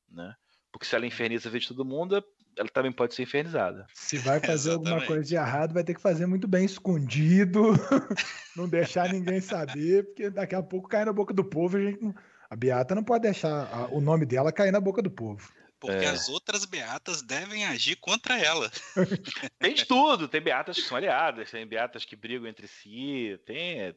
né? Porque se ela inferniza a vida de todo mundo, ela também pode ser infernizada. Se vai fazer alguma coisa de errado, vai ter que fazer muito bem escondido, não deixar ninguém saber, porque daqui a pouco cai na boca do povo. A Beata não pode deixar o nome dela cair na boca do povo. Porque as outras beatas devem agir contra ela. Tem de tudo, tem beatas que são aliadas, tem beatas que brigam entre si,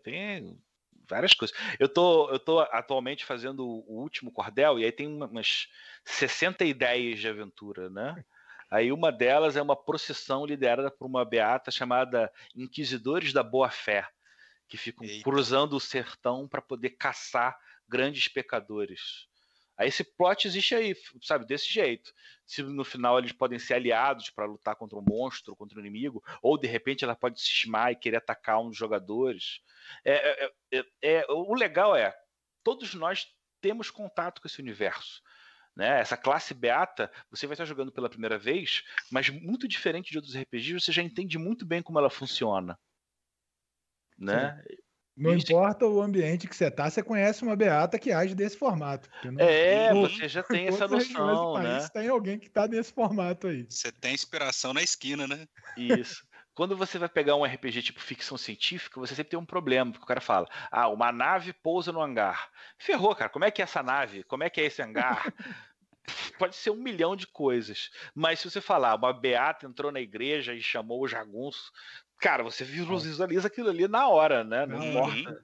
tem várias coisas. Eu tô atualmente fazendo o último cordel, e aí tem umas 60 ideias de aventura, né? Aí uma delas é uma procissão liderada por uma beata chamada Inquisidores da Boa Fé, que ficam cruzando o sertão para poder caçar grandes pecadores. Aí esse plot existe aí, sabe, desse jeito. Se no final eles podem ser aliados para lutar contra um monstro, contra um inimigo, ou de repente ela pode cismar e querer atacar um dos jogadores. O legal é, todos nós temos contato com esse universo, né? Essa classe beata, você vai estar jogando pela primeira vez, mas muito diferente de outros RPGs, você já entende muito bem como ela funciona, né? Sim. Não importa o ambiente que você tá, você conhece uma beata que age desse formato. Você já tem essa noção, né? Tem alguém que tá nesse formato aí. Você tem inspiração na esquina, né? Isso. Quando você vai pegar um RPG tipo ficção científica, você sempre tem um problema, porque o cara fala, uma nave pousa no hangar. Ferrou, cara, como é que é essa nave? Como é que é esse hangar? Pode ser 1 milhão de coisas. Mas se você falar, uma beata entrou na igreja e chamou o jagunço, cara, você visualiza aquilo ali na hora, né? Não importa.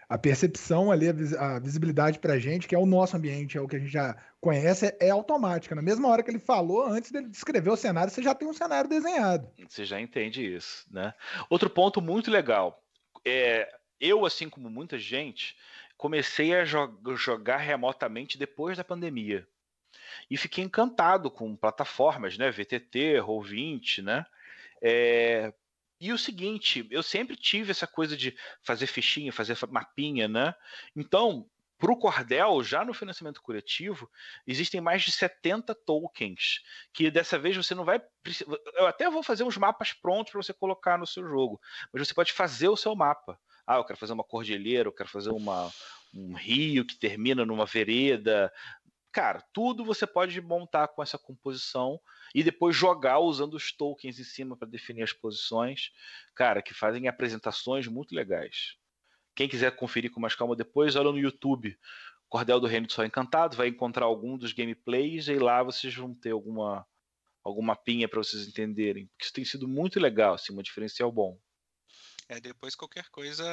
A percepção ali, a visibilidade pra gente, que é o nosso ambiente, é o que a gente já conhece, é automática. Na mesma hora que ele falou, antes dele descrever o cenário, você já tem um cenário desenhado. Você já entende isso, né? Outro ponto muito legal. Eu, assim como muita gente, comecei a jogar remotamente depois da pandemia. E fiquei encantado com plataformas, né? VTT, Roll20, né? E o seguinte, eu sempre tive essa coisa de fazer fichinha, fazer mapinha, né? Então, para o Cordel, já no financiamento coletivo, existem mais de 70 tokens, que dessa vez você não vai precisar... Eu até vou fazer uns mapas prontos para você colocar no seu jogo, mas você pode fazer o seu mapa. Eu quero fazer uma cordilheira, eu quero fazer um rio que termina numa vereda. Cara, tudo você pode montar com essa composição e depois jogar usando os tokens em cima para definir as posições, cara, que fazem apresentações muito legais. Quem quiser conferir com mais calma depois, olha no YouTube, Cordel do Reino do Sol Encantado, vai encontrar algum dos gameplays e lá vocês vão ter alguma mapinha para vocês entenderem, porque isso tem sido muito legal, assim, um diferencial bom. Depois qualquer coisa,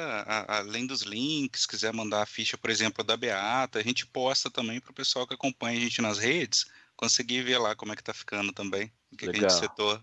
além dos links, quiser mandar a ficha, por exemplo, da Beata, a gente posta também para o pessoal que acompanha a gente nas redes, conseguir ver lá como é que tá ficando também, o que a gente setou.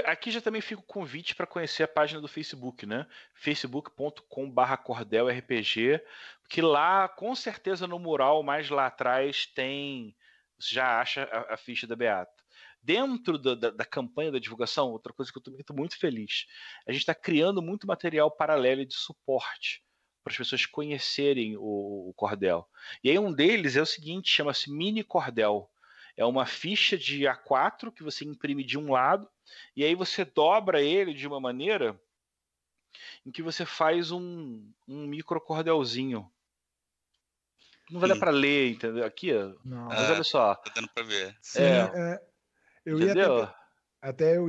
Aqui já também fica o convite para conhecer a página do Facebook, né? facebook.com/cordelrpg, que lá, com certeza, no mural mais lá atrás você já acha a ficha da Beata. Dentro da campanha da divulgação, outra coisa que eu estou muito feliz, a gente está criando muito material paralelo de suporte para as pessoas conhecerem o Cordel. E aí um deles é o seguinte, chama-se Mini Cordel. É uma ficha de A4 que você imprime de um lado, e aí você dobra ele de uma maneira em que você faz um micro cordelzinho. Não vai dar para ler, entendeu? Aqui, não. Mas olha só. Tá dando para ver. Sim, eu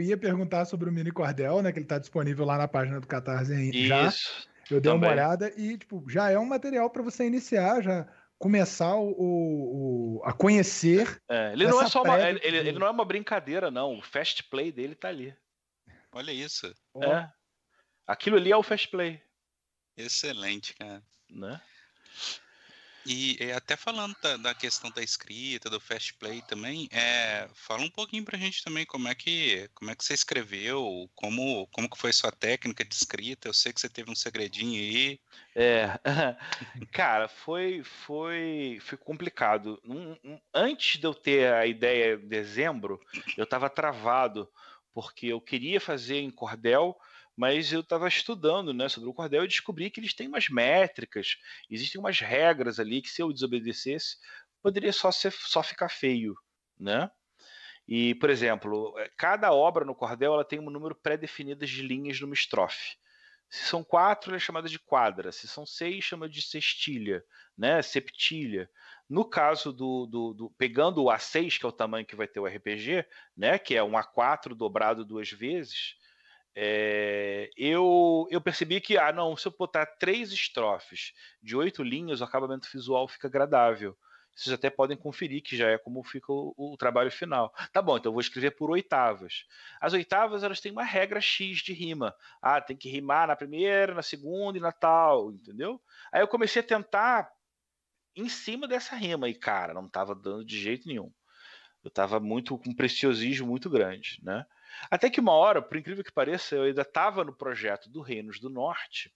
ia perguntar sobre o Mini Cordel, né? Que ele está disponível lá na página do Catarse já. Isso. Eu dei uma olhada e, já é um material para você iniciar, já começar a conhecer. Ele não é só ele não é uma brincadeira, não. O fast play dele tá ali. Olha isso. Aquilo ali é o fast play. Excelente, cara. Né? E até falando da questão da escrita, do fast play também, fala um pouquinho pra gente também como é que você escreveu, como que foi sua técnica de escrita. Eu sei que você teve um segredinho aí. Cara, foi complicado. Antes de eu ter a ideia em dezembro, eu estava travado, porque eu queria fazer em cordel, mas eu estava estudando, né, sobre o cordel e descobri que eles têm umas métricas, existem umas regras ali que se eu desobedecesse, poderia só ficar feio, né? E, por exemplo, cada obra no cordel ela tem um número pré-definido de linhas numa estrofe. Se são 4, ela é chamada de quadra. Se são 6, chama de sextilha, né? Septilha. No caso pegando o A6, que é o tamanho que vai ter o RPG, né? Que é um A4 dobrado 2 vezes, eu percebi que, não, se eu botar 3 estrofes de 8 linhas, o acabamento visual fica agradável. Vocês até podem conferir que já é como fica o trabalho final. Tá bom, então eu vou escrever por oitavas. As oitavas, elas têm uma regra X de rima. Tem que rimar na primeira, na segunda e na tal, entendeu? Aí eu comecei a tentar em cima dessa rima e, cara, não estava dando de jeito nenhum. Eu estava com um preciosismo muito grande, né? Até que uma hora, por incrível que pareça, eu ainda estava no projeto do Reinos do Norte,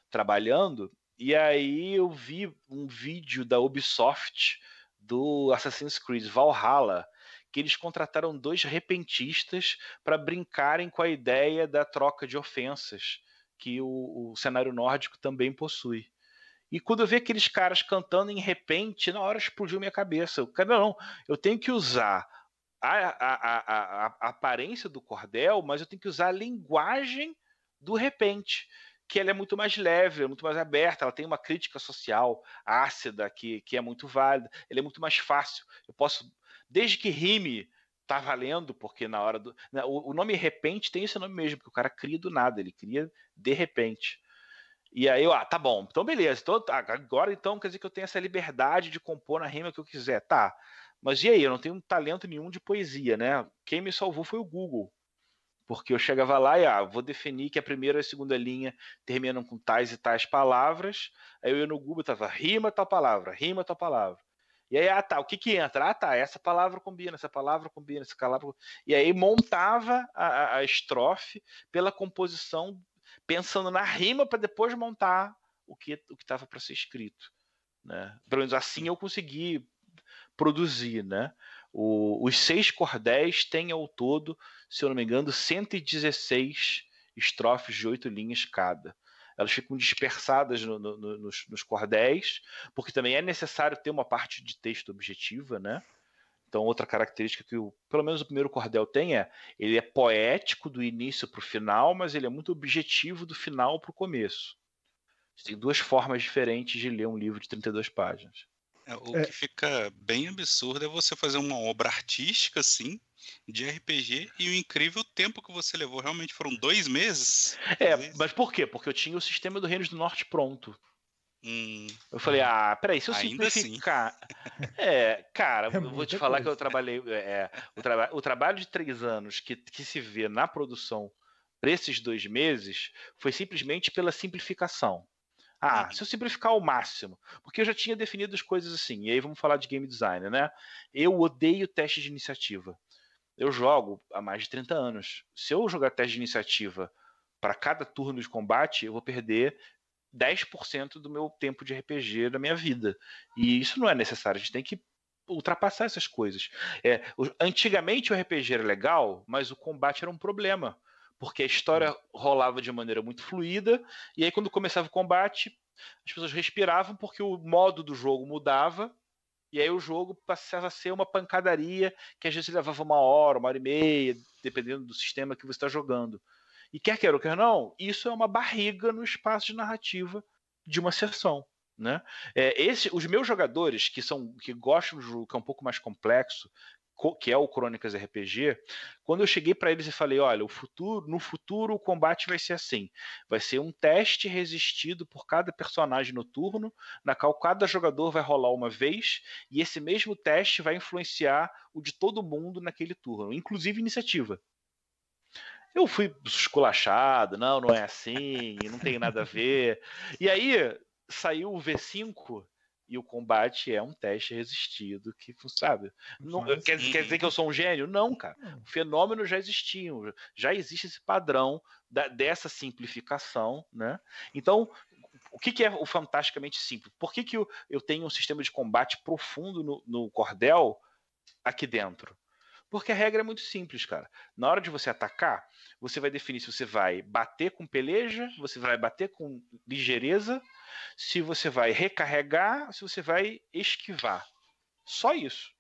trabalhando, e aí eu vi um vídeo da Ubisoft do Assassin's Creed Valhalla, que eles contrataram 2 repentistas para brincarem com a ideia da troca de ofensas, que o cenário nórdico também possui. E quando eu vi aqueles caras cantando em repente, na hora explodiu minha cabeça. Eu tenho que usar a aparência do cordel, mas eu tenho que usar a linguagem do repente, que ela é muito mais leve, é muito mais aberta, ela tem uma crítica social ácida que é muito válida, ela é muito mais fácil. Eu posso, desde que rime, tá valendo, porque na hora do... O nome repente tem esse nome mesmo, porque o cara cria do nada, ele cria de repente. E aí tá bom, então beleza, agora então quer dizer que eu tenho essa liberdade de compor na rima que eu quiser, tá. Mas e aí, eu não tenho talento nenhum de poesia, né? Quem me salvou foi o Google. Porque eu chegava lá e vou definir que a primeira e a segunda linha terminam com tais e tais palavras. Aí eu ia no Google, tava rima tal palavra, rima tal palavra. E aí, o que entra? Essa palavra combina, essa palavra combina, essa palavra... E aí montava a estrofe pela composição, pensando na rima para depois montar o que estava para ser escrito, né? Pelo menos assim eu consegui produzir, né? Os 6 cordéis têm ao todo, se eu não me engano, 116 estrofes de 8 linhas cada. Elas ficam dispersadas nos cordéis, porque também é necessário ter uma parte de texto objetiva, né? Então, outra característica que pelo menos o primeiro cordel tem ele é poético do início para o final, mas ele é muito objetivo do final para o começo. Tem 2 formas diferentes de ler um livro de 32 páginas. O que fica bem absurdo é você fazer uma obra artística, assim, de RPG, e o incrível tempo que você levou. Realmente foram 2 meses? Mas por quê? Porque eu tinha o sistema do Reinos do Norte pronto. Eu falei, peraí, se eu simplificar... Cara, eu vou te falar que eu trabalhei... O trabalho de 3 anos que se vê na produção para esses 2 meses foi simplesmente pela simplificação. Se eu simplificar ao máximo, porque eu já tinha definido as coisas assim, e aí vamos falar de game design, né? Eu odeio teste de iniciativa. Eu jogo há mais de 30 anos. Se eu jogar teste de iniciativa para cada turno de combate, eu vou perder 10% do meu tempo de RPG da minha vida. E isso não é necessário, a gente tem que ultrapassar essas coisas. Antigamente o RPG era legal, mas o combate era um problema. Porque a história rolava de maneira muito fluida, e aí quando começava o combate, as pessoas respiravam porque o modo do jogo mudava, e aí o jogo passava a ser uma pancadaria que às vezes levava 1 hora, 1h30, dependendo do sistema que você está jogando. E quer queira ou quer não, isso é uma barriga no espaço de narrativa de uma sessão, né? Os meus jogadores que gostam do jogo que é um pouco mais complexo, que é o Crônicas RPG, quando eu cheguei para eles e falei, olha, no futuro o combate vai ser assim, vai ser um teste resistido por cada personagem no turno, na qual cada jogador vai rolar uma vez, e esse mesmo teste vai influenciar o de todo mundo naquele turno, inclusive iniciativa. Eu fui esculachado, não é assim, não tem nada a ver. E aí saiu o V5 E o combate é um teste resistido que, sabe? Não, quer dizer que eu sou um gênio? Não, cara. O fenômeno já existia, já existe esse padrão dessa simplificação, né? Então, o que é o fantasticamente simples? Por que eu tenho um sistema de combate profundo no cordel aqui dentro? Porque a regra é muito simples, cara. Na hora de você atacar, você vai definir se você vai bater com peleja, você vai bater com ligeireza, se você vai recarregar, se você vai esquivar. Só isso.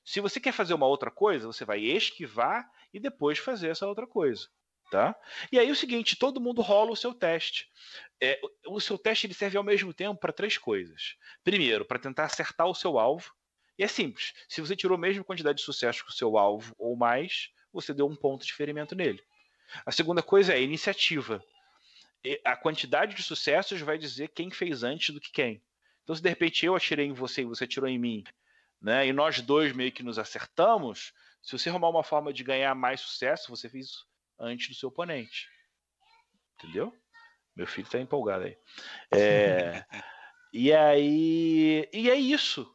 Se você quer fazer uma outra coisa, você vai esquivar e depois fazer essa outra coisa. Tá? E aí é o seguinte, todo mundo rola o seu teste. O seu teste ele serve ao mesmo tempo para 3 coisas. Primeiro, para tentar acertar o seu alvo. E é simples. Se você tirou a mesma quantidade de sucesso que o seu alvo ou mais, você deu um ponto de ferimento nele. A segunda coisa é iniciativa. A quantidade de sucessos vai dizer quem fez antes do que quem. Então, se de repente eu atirei em você e você atirou em mim, né, e nós dois meio que nos acertamos, se você arrumar uma forma de ganhar mais sucesso, você fez isso antes do seu oponente. Entendeu? Meu filho tá empolgado aí. E é isso.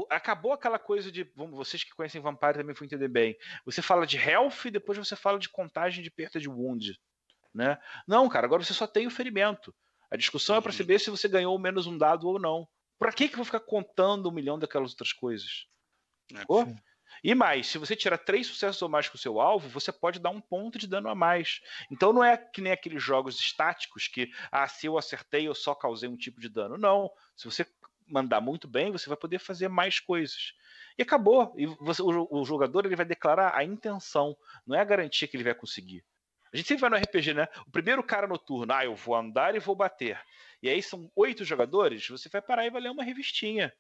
Acabou aquela coisa de... Vocês que conhecem Vampire também vão entender bem. Você fala de health e depois você fala de contagem de perda de wound. Né? Não, cara, agora você só tem o ferimento. A discussão é para saber se você ganhou menos um dado ou não. Pra que eu vou ficar contando 1 milhão daquelas outras coisas? E mais, se você tirar 3 sucessos ou mais com o seu alvo, você pode dar 1 ponto de dano a mais. Então não é que nem aqueles jogos estáticos que, se eu acertei, eu só causei um tipo de dano. Não. Se você mandar muito bem, você vai poder fazer mais coisas. E acabou. E o jogador ele vai declarar a intenção, não é a garantia que ele vai conseguir. A gente sempre vai no RPG, né? O primeiro cara no turno, eu vou andar e vou bater. E aí são 8 jogadores, você vai parar e vai ler uma revistinha.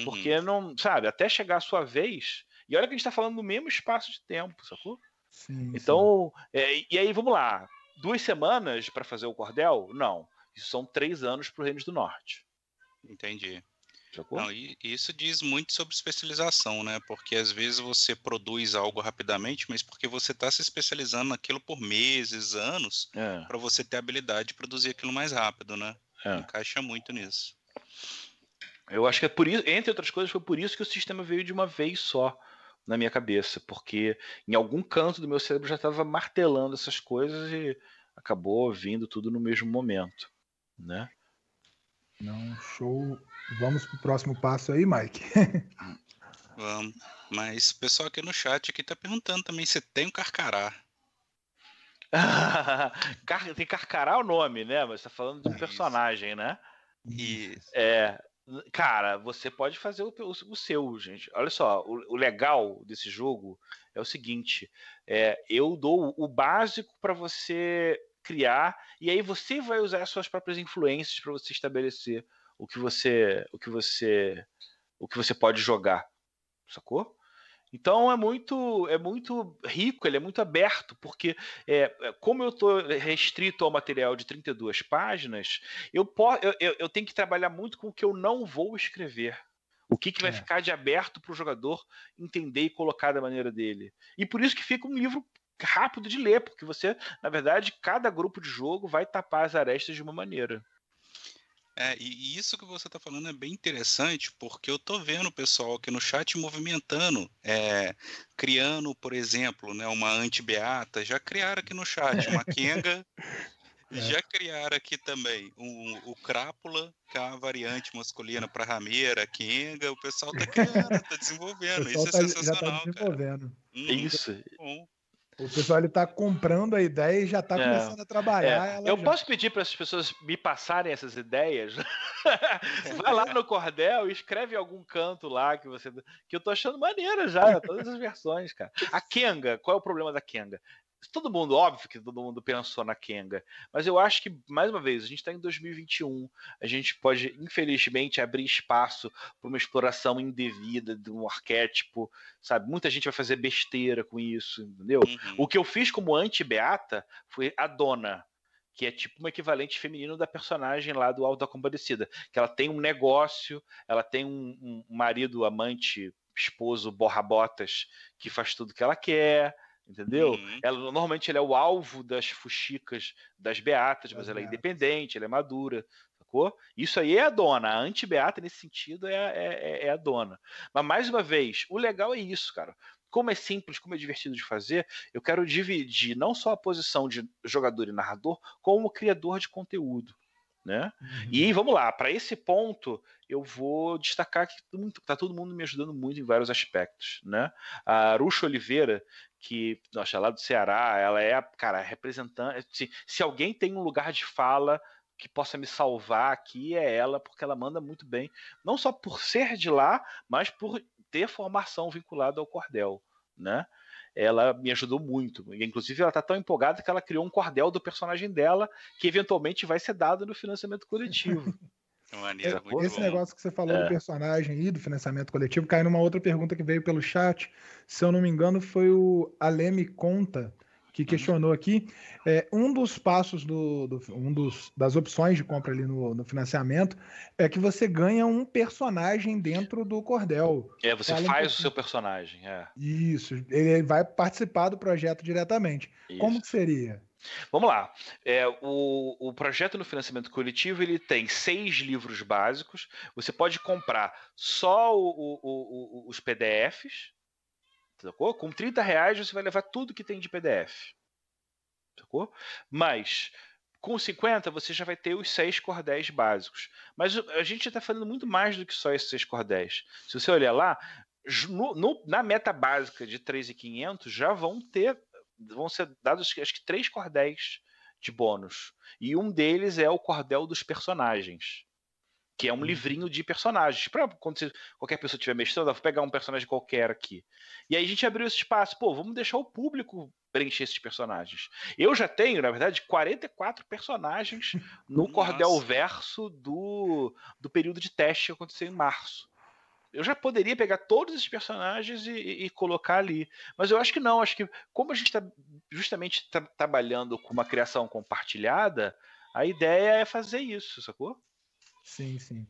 Porque não, sabe, até chegar a sua vez. E olha que a gente tá falando no mesmo espaço de tempo, sacou? Sim, então, e aí vamos lá. 2 semanas para fazer o cordel? Não. Isso são 3 anos pro Reinos do Norte. Entendi. Não, e isso diz muito sobre especialização, né? Porque às vezes você produz algo rapidamente, mas porque você está se especializando naquilo por meses, anos, para você ter a habilidade de produzir aquilo mais rápido, né? Encaixa muito nisso. Eu acho que é por isso, entre outras coisas, foi por isso que o sistema veio de uma vez só na minha cabeça, porque em algum canto do meu cérebro já estava martelando essas coisas e acabou vindo tudo no mesmo momento, né? Não, show. Vamos pro próximo passo aí, Mike. Vamos. Mas o pessoal aqui no chat aqui tá perguntando também se tem um Carcará. Tem Carcará o nome, né? Mas tá falando de um personagem, né? Isso. Cara, você pode fazer o seu, gente. Olha só, o legal desse jogo é o seguinte: eu dou o básico para você criar, e aí você vai usar as suas próprias influências para você estabelecer o que você pode jogar, sacou? Então é muito rico, ele é muito aberto, porque como eu estou restrito ao material de 32 páginas, eu tenho que trabalhar muito com o que eu não vou escrever. O que vai ficar de aberto para o jogador entender e colocar da maneira dele. E por isso que fica um livro rápido de ler, porque você, na verdade, cada grupo de jogo vai tapar as arestas de uma maneira. E isso que você está falando é bem interessante, porque eu estou vendo o pessoal aqui no chat movimentando, criando, por exemplo, né, uma anti-beata, já criaram aqui no chat, uma Kenga, já criaram aqui também o Crápula, que é uma variante masculina para rameira, Kenga, o pessoal está criando, está desenvolvendo, isso é sensacional, já tá desenvolvendo. Cara. Isso. Bom. O pessoal está comprando a ideia e já está começando a trabalhar. Eu posso pedir para as pessoas me passarem essas ideias? Vai lá no Cordel e escreve algum canto lá que eu tô achando maneira já, todas as versões, cara. A Kenga, qual é o problema da Kenga? Óbvio que todo mundo pensou na Kenga, mas eu acho que, mais uma vez, a gente está em 2021, a gente pode, infelizmente, abrir espaço para uma exploração indevida de um arquétipo, sabe? Muita gente vai fazer besteira com isso, entendeu? O que eu fiz como anti-beata foi a Dona, que é tipo um equivalente feminino da personagem lá do Alto da Compadecida, que ela tem um negócio, ela tem um marido, amante, esposo, borra-botas, que faz tudo que ela quer, entendeu? Normalmente ela é o alvo das fuxicas das beatas, mas ela é independente, ela é madura, sacou? Isso aí é a dona. A anti-Beata, nesse sentido, é a dona. Mas, mais uma vez, o legal é isso, cara. Como é simples, como é divertido de fazer, eu quero dividir não só a posição de jogador e narrador, como criador de conteúdo. Né? E vamos lá, para esse ponto eu vou destacar que está todo mundo me ajudando muito em vários aspectos, né? A Aruxa Oliveira, que nossa, lá do Ceará, ela é, cara, representante. Se alguém tem um lugar de fala que possa me salvar aqui, é ela, porque ela manda muito bem, não só por ser de lá, mas por ter formação vinculada ao cordel, né? Ela me ajudou muito. Inclusive, ela está tão empolgada que ela criou um cordel do personagem dela, que eventualmente vai ser dado no financiamento coletivo. Maneiro, esse negócio que você falou do personagem e do financiamento coletivo cai numa outra pergunta que veio pelo chat. Se eu não me engano, foi o Aleme Conta que questionou aqui. Um dos passos das opções de compra ali no financiamento é que você ganha um personagem dentro do cordel. Você faz o seu personagem. Isso, ele vai participar do projeto diretamente. Isso. Como que seria? Vamos lá. O projeto no financiamento coletivo ele tem 6 livros básicos. Você pode comprar só os PDFs. Sacou? Com R$30 você vai levar tudo que tem de PDF. Sacou? Mas com 50 você já vai ter os 6 cordéis básicos. Mas a gente está falando muito mais do que só esses 6 cordéis. Se você olhar lá, na meta básica de 3.500 já vão ser dados acho que 3 cordéis de bônus. E um deles é o cordel dos personagens, que é um livrinho de personagens. Para quando qualquer pessoa estiver mestrando, vou pegar um personagem qualquer aqui. E aí a gente abriu esse espaço. Vamos deixar o público preencher esses personagens. Eu já tenho, na verdade, 44 personagens no cordel verso do período de teste que aconteceu em março. Eu já poderia pegar todos esses personagens e colocar ali. Mas eu acho que não. Acho que como a gente está justamente trabalhando com uma criação compartilhada, a ideia é fazer isso, sacou? Sim, sim.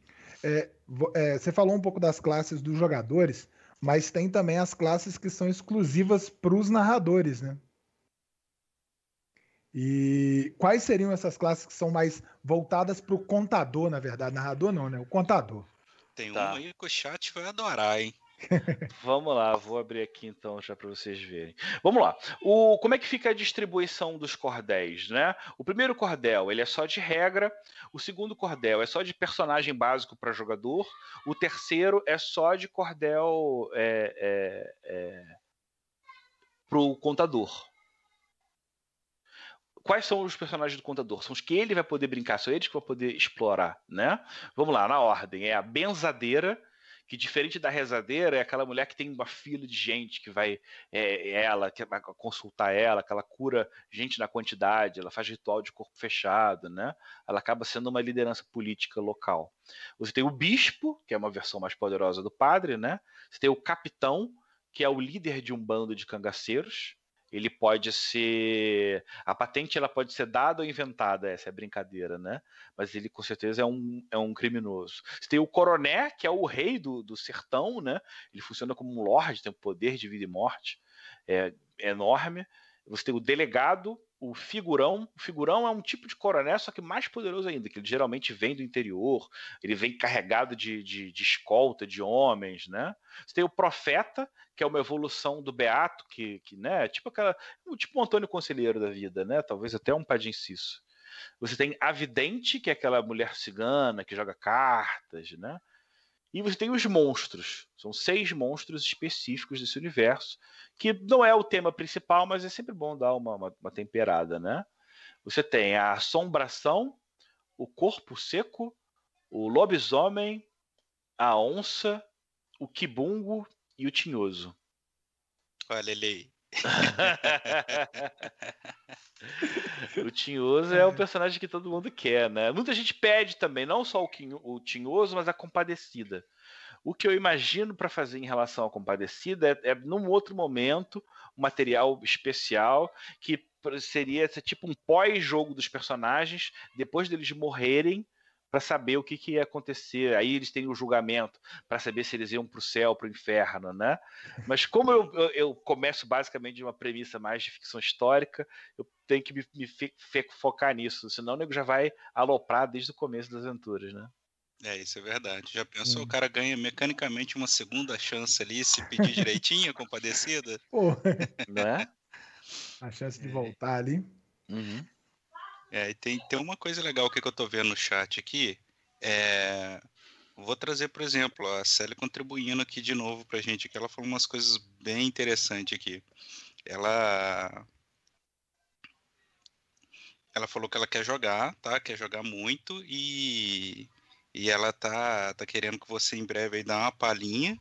Você falou um pouco das classes dos jogadores, mas tem também as classes que são exclusivas para os narradores, né? E quais seriam essas classes que são mais voltadas para o contador, na verdade? Narrador não, né? O contador. Tem uma aí que o chat vai adorar, hein? Vamos lá, vou abrir aqui então já para vocês verem. Vamos lá. Como é que fica a distribuição dos cordéis, né? O primeiro cordel ele é só de regra, o segundo cordel é só de personagem básico para jogador, o terceiro é só de cordel para o contador. Quais são os personagens do contador? São os que ele vai poder brincar, são eles que vão poder explorar, né? Vamos lá, na ordem. É a benzadeira, que diferente da rezadeira, é aquela mulher que tem uma fila de gente que vai ela, que vai consultar ela, que ela cura gente na quantidade, ela faz ritual de corpo fechado, né? Ela acaba sendo uma liderança política local. Você tem o bispo, que é uma versão mais poderosa do padre, né? Você tem o capitão, que é o líder de um bando de cangaceiros. Ele pode ser... A patente ela pode ser dada ou inventada, essa é a brincadeira, né? Mas ele com certeza é um criminoso. Você tem o coroné, que é o rei do sertão, né? Ele funciona como um lorde, tem o poder de vida e morte, é enorme. Você tem o delegado, o figurão. O figurão é um tipo de coroné, só que mais poderoso ainda, que ele geralmente vem do interior, ele vem carregado de escolta de homens, né? Você tem o profeta, que é uma evolução do beato, que né, tipo um Antônio Conselheiro da vida, né? Talvez até um Padim Cisso. Você tem a vidente, que é aquela mulher cigana que joga cartas, né? E você tem os monstros. São 6 monstros específicos desse universo, que não é o tema principal, mas é sempre bom dar uma temperada, né? Você tem a assombração, o corpo seco, o lobisomem, a onça, o quibungo e o tinhoso. Olha ele aí. O tinhoso é o personagem que todo mundo quer, né? Muita gente pede também, não só o tinhoso, mas a compadecida. O que eu imagino para fazer em relação à compadecida é num outro momento, um material especial que seria tipo um pós-jogo dos personagens, depois deles morrerem, para saber o que ia acontecer. Aí eles têm o julgamento para saber se eles iam para o céu, para o inferno, né? Mas como eu começo basicamente de uma premissa mais de ficção histórica, eu tenho que me focar nisso, senão o nego já vai aloprar desde o começo das aventuras, né? Isso é verdade. Já pensou? O cara ganha mecanicamente uma segunda chance ali, se pedir direitinho, compadecida? Pô, Não é? a chance de voltar ali. Uhum. E tem uma coisa legal que eu tô vendo no chat aqui. Vou trazer, por exemplo, a Célia contribuindo aqui de novo pra gente, que ela falou umas coisas bem interessantes aqui. Ela falou que ela quer jogar, tá? Quer jogar muito e ela tá querendo que você em breve aí dá uma palhinha.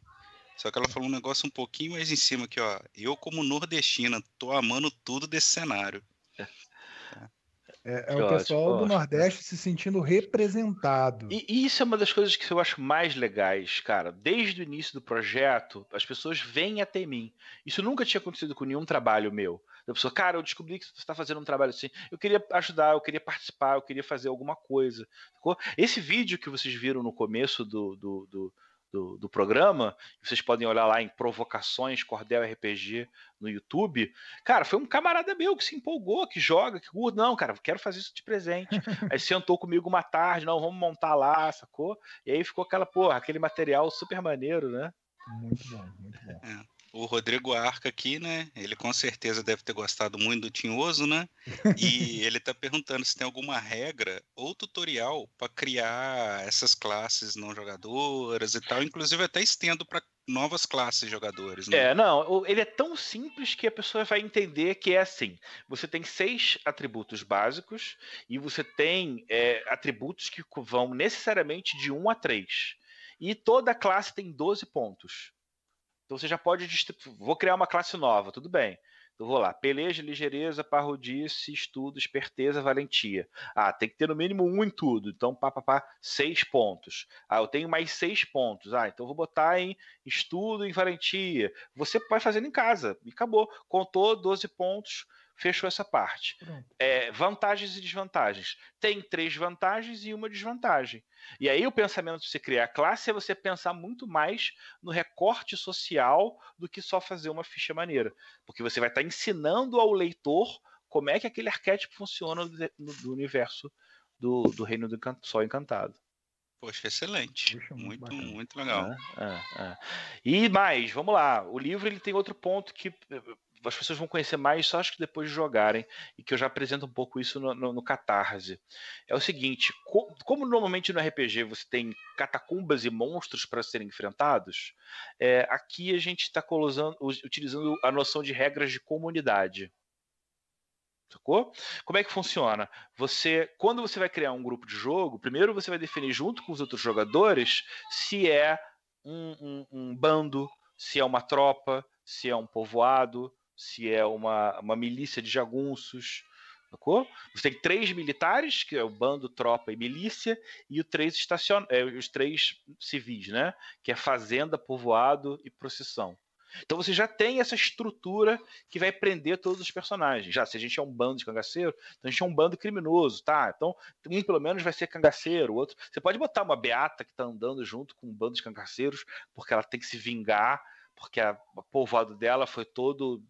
Só que ela falou um negócio um pouquinho mais em cima aqui, ó. Eu, como nordestina, tô amando tudo desse cenário. É o pessoal do Nordeste se sentindo representado. E isso é uma das coisas que eu acho mais legais, cara. Desde o início do projeto, as pessoas vêm até mim. Isso nunca tinha acontecido com nenhum trabalho meu. A pessoa, cara, eu descobri que você está fazendo um trabalho assim. Eu queria ajudar, eu queria participar, eu queria fazer alguma coisa. Esse vídeo que vocês viram no começo do programa, vocês podem olhar lá em Provocações Cordel RPG no YouTube. Cara, foi um camarada meu que se empolgou, que joga, que curte. Não, cara, quero fazer isso de presente. Aí sentou comigo uma tarde, não, vamos montar lá, sacou? E aí ficou aquele material super maneiro, né? Muito bom, muito bom. O Rodrigo Arca aqui, né? Ele com certeza deve ter gostado muito do Tinhoso, né? E ele tá perguntando se tem alguma regra ou tutorial para criar essas classes não jogadoras e tal. Inclusive até estendo para novas classes de jogadores, né? Não, ele é tão simples que a pessoa vai entender que é assim. Você tem 6 atributos básicos e você tem atributos que vão necessariamente de 1 a 3. E toda classe tem 12 pontos. Então você já pode... Vou criar uma classe nova, tudo bem. Então vou lá, peleja, ligeireza, parrudice, estudo, esperteza, valentia. Tem que ter no mínimo 1 em tudo. Então, 6 pontos. Eu tenho mais 6 pontos. Então vou botar em estudo e valentia. Você vai fazendo em casa. E acabou. Contou 12 pontos, fechou essa parte. Vantagens e desvantagens. Tem 3 vantagens e 1 desvantagem. E aí o pensamento de se criar classe é você pensar muito mais no recorte social do que só fazer uma ficha maneira. Porque você vai estar ensinando ao leitor como é que aquele arquétipo funciona no universo do Reino do Sol Encantado. Poxa, excelente. Puxa, muito legal. E mais, vamos lá. O livro ele tem outro ponto que as pessoas vão conhecer mais só acho que depois de jogarem, e que eu já apresento um pouco isso no Catarse. É o seguinte, como normalmente no RPG você tem catacumbas e monstros para serem enfrentados, aqui a gente está utilizando a noção de regras de comunidade. Sacou? Como é que funciona? Quando você vai criar um grupo de jogo, primeiro você vai definir junto com os outros jogadores se é um bando, se é uma tropa, se é um povoado, se é uma milícia de jagunços. Sacou? Você tem 3 militares, que é o bando, tropa e milícia, e os 3 civis, né? Que é fazenda, povoado e procissão. Então você já tem essa estrutura que vai prender todos os personagens. Se a gente é um bando de cangaceiro, então a gente é um bando criminoso, tá? Então um pelo menos vai ser cangaceiro, o outro... Você pode botar uma beata que está andando junto com um bando de cangaceiros, porque ela tem que se vingar, porque o povoado dela foi todo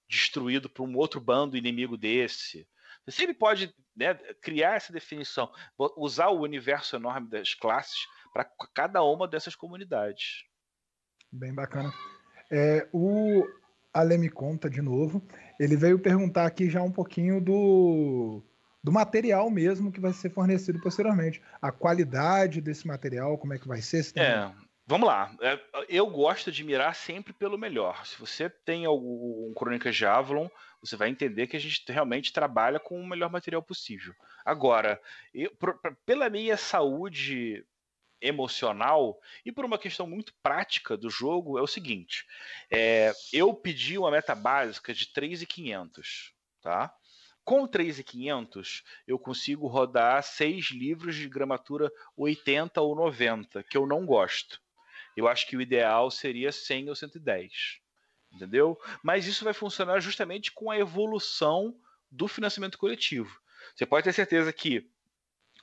destruído por um outro bando inimigo desse. Você sempre pode, né, criar essa definição, usar o universo enorme das classes para cada uma dessas comunidades. Bem bacana. O Ale me conta de novo. Ele veio perguntar aqui já um pouquinho do material mesmo que vai ser fornecido posteriormente. A qualidade desse material, como é que vai ser? Vamos lá. Eu gosto de mirar sempre pelo melhor. Se você tem um Crônicas de Avalon, você vai entender que a gente realmente trabalha com o melhor material possível. Agora, pela minha saúde emocional e por uma questão muito prática do jogo, é o seguinte. Eu pedi uma meta básica de 3.500, tá? Com 3.500, eu consigo rodar 6 livros de gramatura 80 ou 90, que eu não gosto. Eu acho que o ideal seria 100 ou 110, entendeu? Mas isso vai funcionar justamente com a evolução do financiamento coletivo. Você pode ter certeza que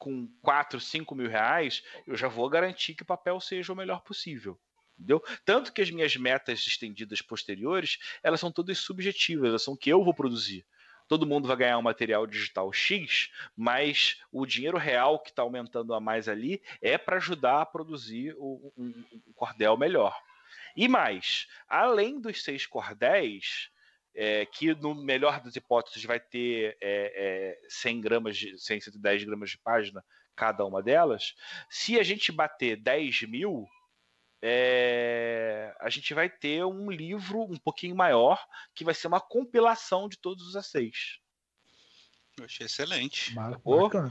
com 4, 5 mil reais, eu já vou garantir que o papel seja o melhor possível. Entendeu? Tanto que as minhas metas estendidas posteriores, elas são todas subjetivas, elas são o que eu vou produzir. Todo mundo vai ganhar um material digital X, mas o dinheiro real que está aumentando a mais ali é para ajudar a produzir um cordel melhor. E mais, além dos 6 cordéis, que no melhor das hipóteses vai ter 100 gramas, 110 gramas de página cada uma delas, se a gente bater 10 mil, a gente vai ter um livro um pouquinho maior, que vai ser uma compilação de todos os A6. Eu achei excelente. Bacana.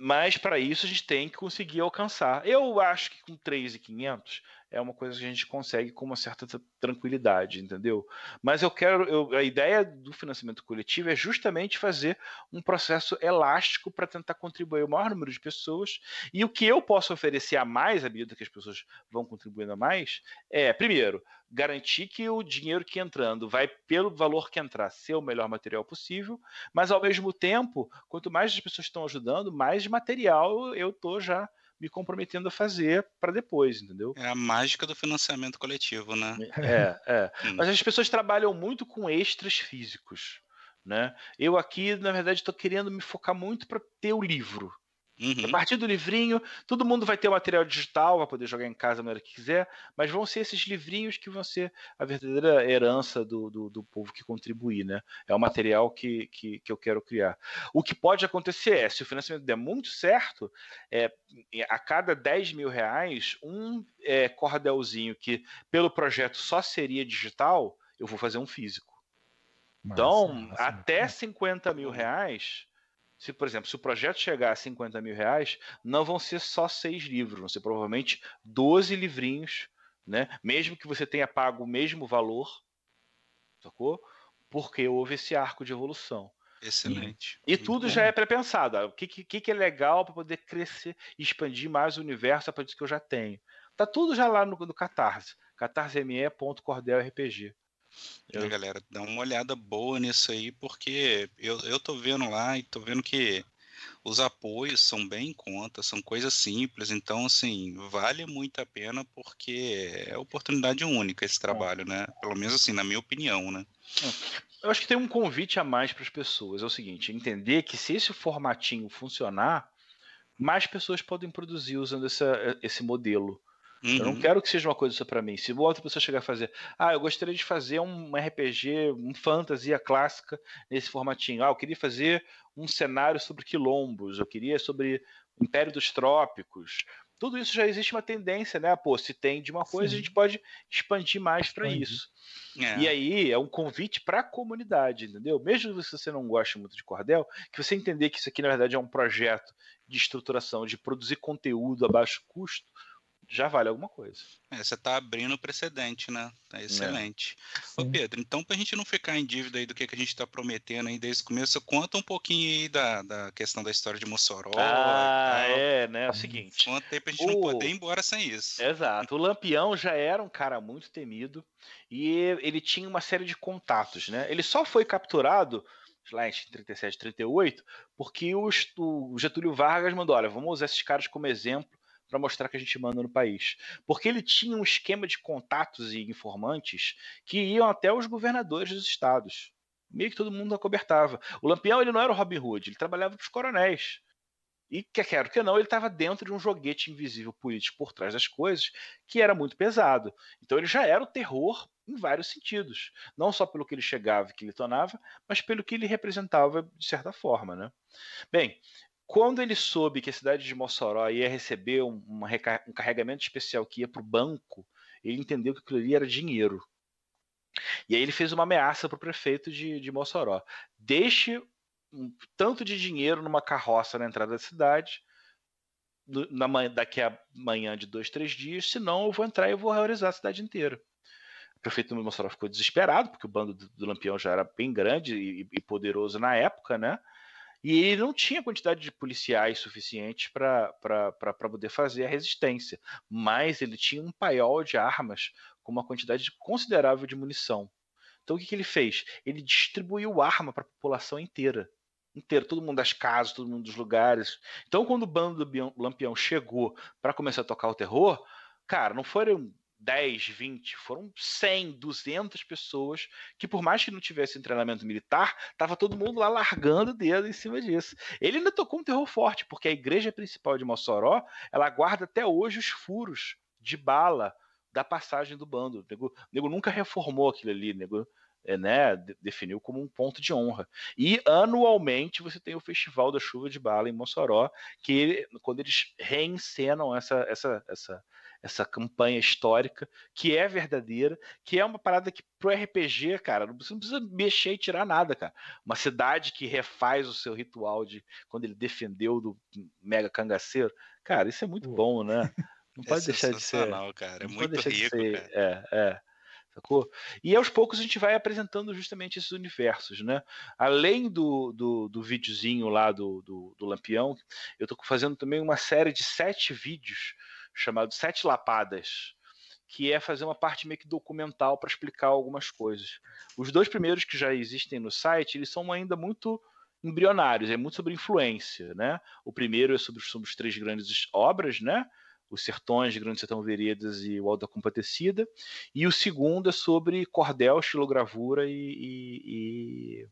Mas para isso a gente tem que conseguir alcançar. Eu acho que com 3.500 é uma coisa que a gente consegue com uma certa tranquilidade, entendeu? Mas a ideia do financiamento coletivo é justamente fazer um processo elástico para tentar contribuir o maior número de pessoas. E o que eu posso oferecer a mais, à medida que as pessoas vão contribuindo a mais, primeiro, garantir que o dinheiro que entrando vai, pelo valor que entrar, ser o melhor material possível, mas ao mesmo tempo, quanto mais as pessoas estão ajudando, mais material eu estou já me comprometendo a fazer para depois, entendeu? É a mágica do financiamento coletivo, né? Mas as pessoas trabalham muito com extras físicos, né? Eu aqui, na verdade, estou querendo me focar muito para ter o livro. A partir do livrinho, todo mundo vai ter o material digital, vai poder jogar em casa da maneira que quiser, mas vão ser esses livrinhos que vão ser a verdadeira herança do povo que contribuir, né? É o material que eu quero criar. O que pode acontecer se o financiamento der muito certo, a cada 10 mil reais, um cordelzinho que pelo projeto só seria digital, eu vou fazer um físico. Então, até 50 mil reais... por exemplo, se o projeto chegar a 50 mil reais, não vão ser só 6 livros, vão ser provavelmente 12 livrinhos, né? Mesmo que você tenha pago o mesmo valor, sacou? Porque houve esse arco de evolução. Excelente. E tudo já é pré-pensado. O que é legal para poder crescer e expandir mais o universo a partir do que eu já tenho. Tá tudo já lá no Catarse. catarse.me.cordelrpg. Galera, dá uma olhada boa nisso aí, porque eu tô vendo lá e tô vendo que os apoios são bem em conta, são coisas simples, então, assim, vale muito a pena, porque é oportunidade única esse trabalho, né? Pelo menos, assim, na minha opinião, né? Eu acho que tem um convite a mais para as pessoas, é o seguinte, entender que se esse formatinho funcionar, mais pessoas podem produzir usando esse modelo. Eu não quero que seja uma coisa só para mim. Se outra pessoa chegar a fazer, eu gostaria de fazer um RPG, um fantasia clássica nesse formatinho. Eu queria fazer um cenário sobre quilombos, eu queria sobre o Império dos Trópicos. Tudo isso já existe uma tendência, né? Pô, se tem de uma coisa, a gente pode expandir mais para isso. E aí é um convite para a comunidade, entendeu? Mesmo se você não gosta muito de cordel, que você entender que isso aqui, na verdade, é um projeto de estruturação, de produzir conteúdo a baixo custo, já vale alguma coisa. Você está abrindo precedente, né? É excelente. Ô Pedro, então para a gente não ficar em dívida aí do que a gente está prometendo aí desde o começo, conta um pouquinho aí da questão da história de Mossoró. Né? É o seguinte. Conta aí pra gente não poder ir embora sem isso. Exato. O Lampião já era um cara muito temido e ele tinha uma série de contatos, né? Ele só foi capturado lá em 37, 38, porque o Getúlio Vargas mandou, olha, vamos usar esses caras como exemplo para mostrar que a gente manda no país. Porque ele tinha um esquema de contatos e informantes que iam até os governadores dos estados. Meio que todo mundo acobertava. O Lampião, ele não era o Robin Hood, ele trabalhava para os coronéis. E, quer que não, ele estava dentro de um joguete invisível político por trás das coisas, que era muito pesado. Então ele já era o terror em vários sentidos. Não só pelo que ele chegava e que ele tornava, mas pelo que ele representava de certa forma, né? Bem, quando ele soube que a cidade de Mossoró ia receber um carregamento especial que ia para o banco, ele entendeu que aquilo ali era dinheiro. E aí ele fez uma ameaça para o prefeito de Mossoró. Deixe um tanto de dinheiro numa carroça na entrada da cidade, daqui a manhã de 2, 3 dias, senão eu vou entrar e eu vou realizar a cidade inteira. O prefeito de Mossoró ficou desesperado, porque o bando do Lampião já era bem grande e poderoso na época, né? E ele não tinha quantidade de policiais suficientes para poder fazer a resistência. Mas ele tinha um paiol de armas com uma quantidade considerável de munição. Então o que ele fez? Ele distribuiu arma para a população inteira. inteiro, todo mundo das casas, todo mundo dos lugares. Então, quando o bando do Lampião chegou para começar a tocar o terror, cara, não foram 10, 20, foram 100, 200 pessoas que, por mais que não tivesse treinamento militar, tava todo mundo lá largando o dedo em cima disso. Ele ainda tocou um terror forte, porque a igreja principal de Mossoró, ela guarda até hoje os furos de bala da passagem do bando. O nego nunca reformou aquilo ali, nego, né, definiu como um ponto de honra. E anualmente você tem o Festival da Chuva de Bala em Mossoró, que quando eles reencenam essa campanha histórica, que é verdadeira, que é uma parada que pro RPG, cara, você não precisa mexer e tirar nada, cara. Uma cidade que refaz o seu ritual de quando ele defendeu do mega cangaceiro, cara, isso é muito bom, né? Não pode deixar de ser, cara. É não muito pode deixar rico, de ser, cara. Sacou? E aos poucos a gente vai apresentando justamente esses universos, né? Além do videozinho lá do Lampião, eu tô fazendo também uma série de 7 vídeos chamado 7 Lapadas, que é fazer uma parte meio que documental para explicar algumas coisas. Os 2 primeiros que já existem no site, eles são ainda muito embrionários, é muito sobre influência, né? O primeiro é sobre os 3 grandes obras, né? Os Sertões, Grande Sertão Veredas e o Alto da Compadecida. E o segundo é sobre cordel, estilogravura e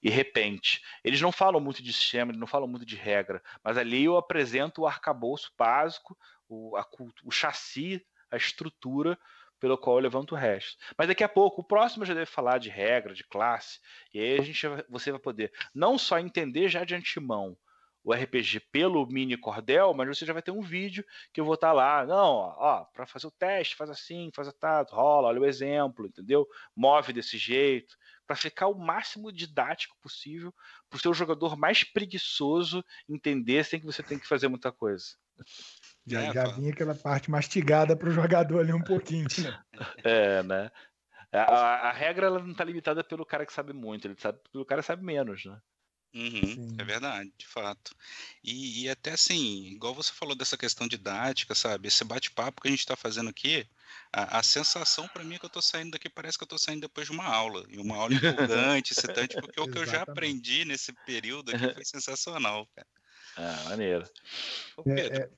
repente. Eles não falam muito de sistema, eles não falam muito de regra, mas ali eu apresento o arcabouço básico, o chassi, a estrutura pelo qual eu levanto o resto. Mas daqui a pouco, o próximo já deve falar de regra, de classe, e aí você vai poder não só entender já de antemão o RPG pelo mini cordel, mas você já vai ter um vídeo que eu vou estar lá, não, ó, para fazer o teste, faz assim, faz atado, rola, olha o exemplo, entendeu? Move desse jeito, para ficar o máximo didático possível, para o seu jogador mais preguiçoso entender sem que você tenha que fazer muita coisa. Já vinha aquela parte mastigada para o jogador ali um pouquinho, né? Né? A regra ela não está limitada pelo cara que sabe muito, pelo cara que sabe menos, né? É verdade, de fato. E até assim, igual você falou dessa questão didática, sabe? Esse bate-papo que a gente está fazendo aqui, a sensação para mim é que eu estou saindo daqui, parece que eu estou saindo depois de uma aula. E uma aula empolgante, excitante, porque o que eu já aprendi nesse período aqui foi sensacional, cara. Maneiro. Ô, Pedro,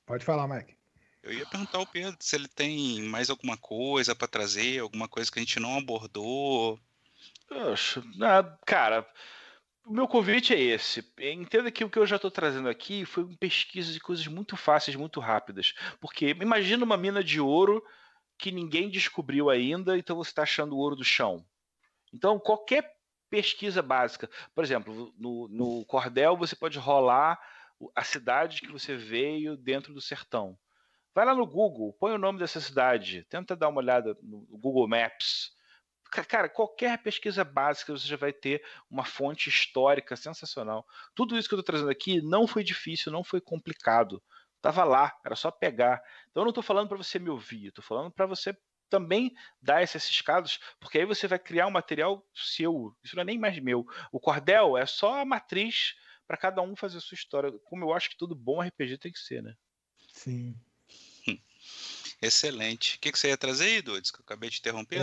pode falar, Mike. Eu ia perguntar ao Pedro se ele tem mais alguma coisa para trazer, alguma coisa que a gente não abordou. Poxa, cara, o meu convite é esse. Entenda que o que eu já estou trazendo aqui foi uma pesquisa de coisas muito fáceis, muito rápidas. Porque imagina uma mina de ouro que ninguém descobriu ainda, então você está achando o ouro do chão. Então, qualquer pesquisa básica, por exemplo, no cordel você pode rolar a cidade que você veio dentro do sertão. Vai lá no Google, põe o nome dessa cidade, tenta dar uma olhada no Google Maps. Cara, qualquer pesquisa básica você já vai ter uma fonte histórica sensacional. Tudo isso que eu estou trazendo aqui não foi difícil, não foi complicado. Estava lá, era só pegar. Então eu não estou falando para você me ouvir, estou falando para você também dar esses escados, porque aí você vai criar um material seu. Isso não é nem mais meu. O cordel é só a matriz para cada um fazer a sua história. Como eu acho que todo bom RPG tem que ser, né? Sim. Excelente. O que você ia trazer aí, Dudes, que eu acabei de interromper?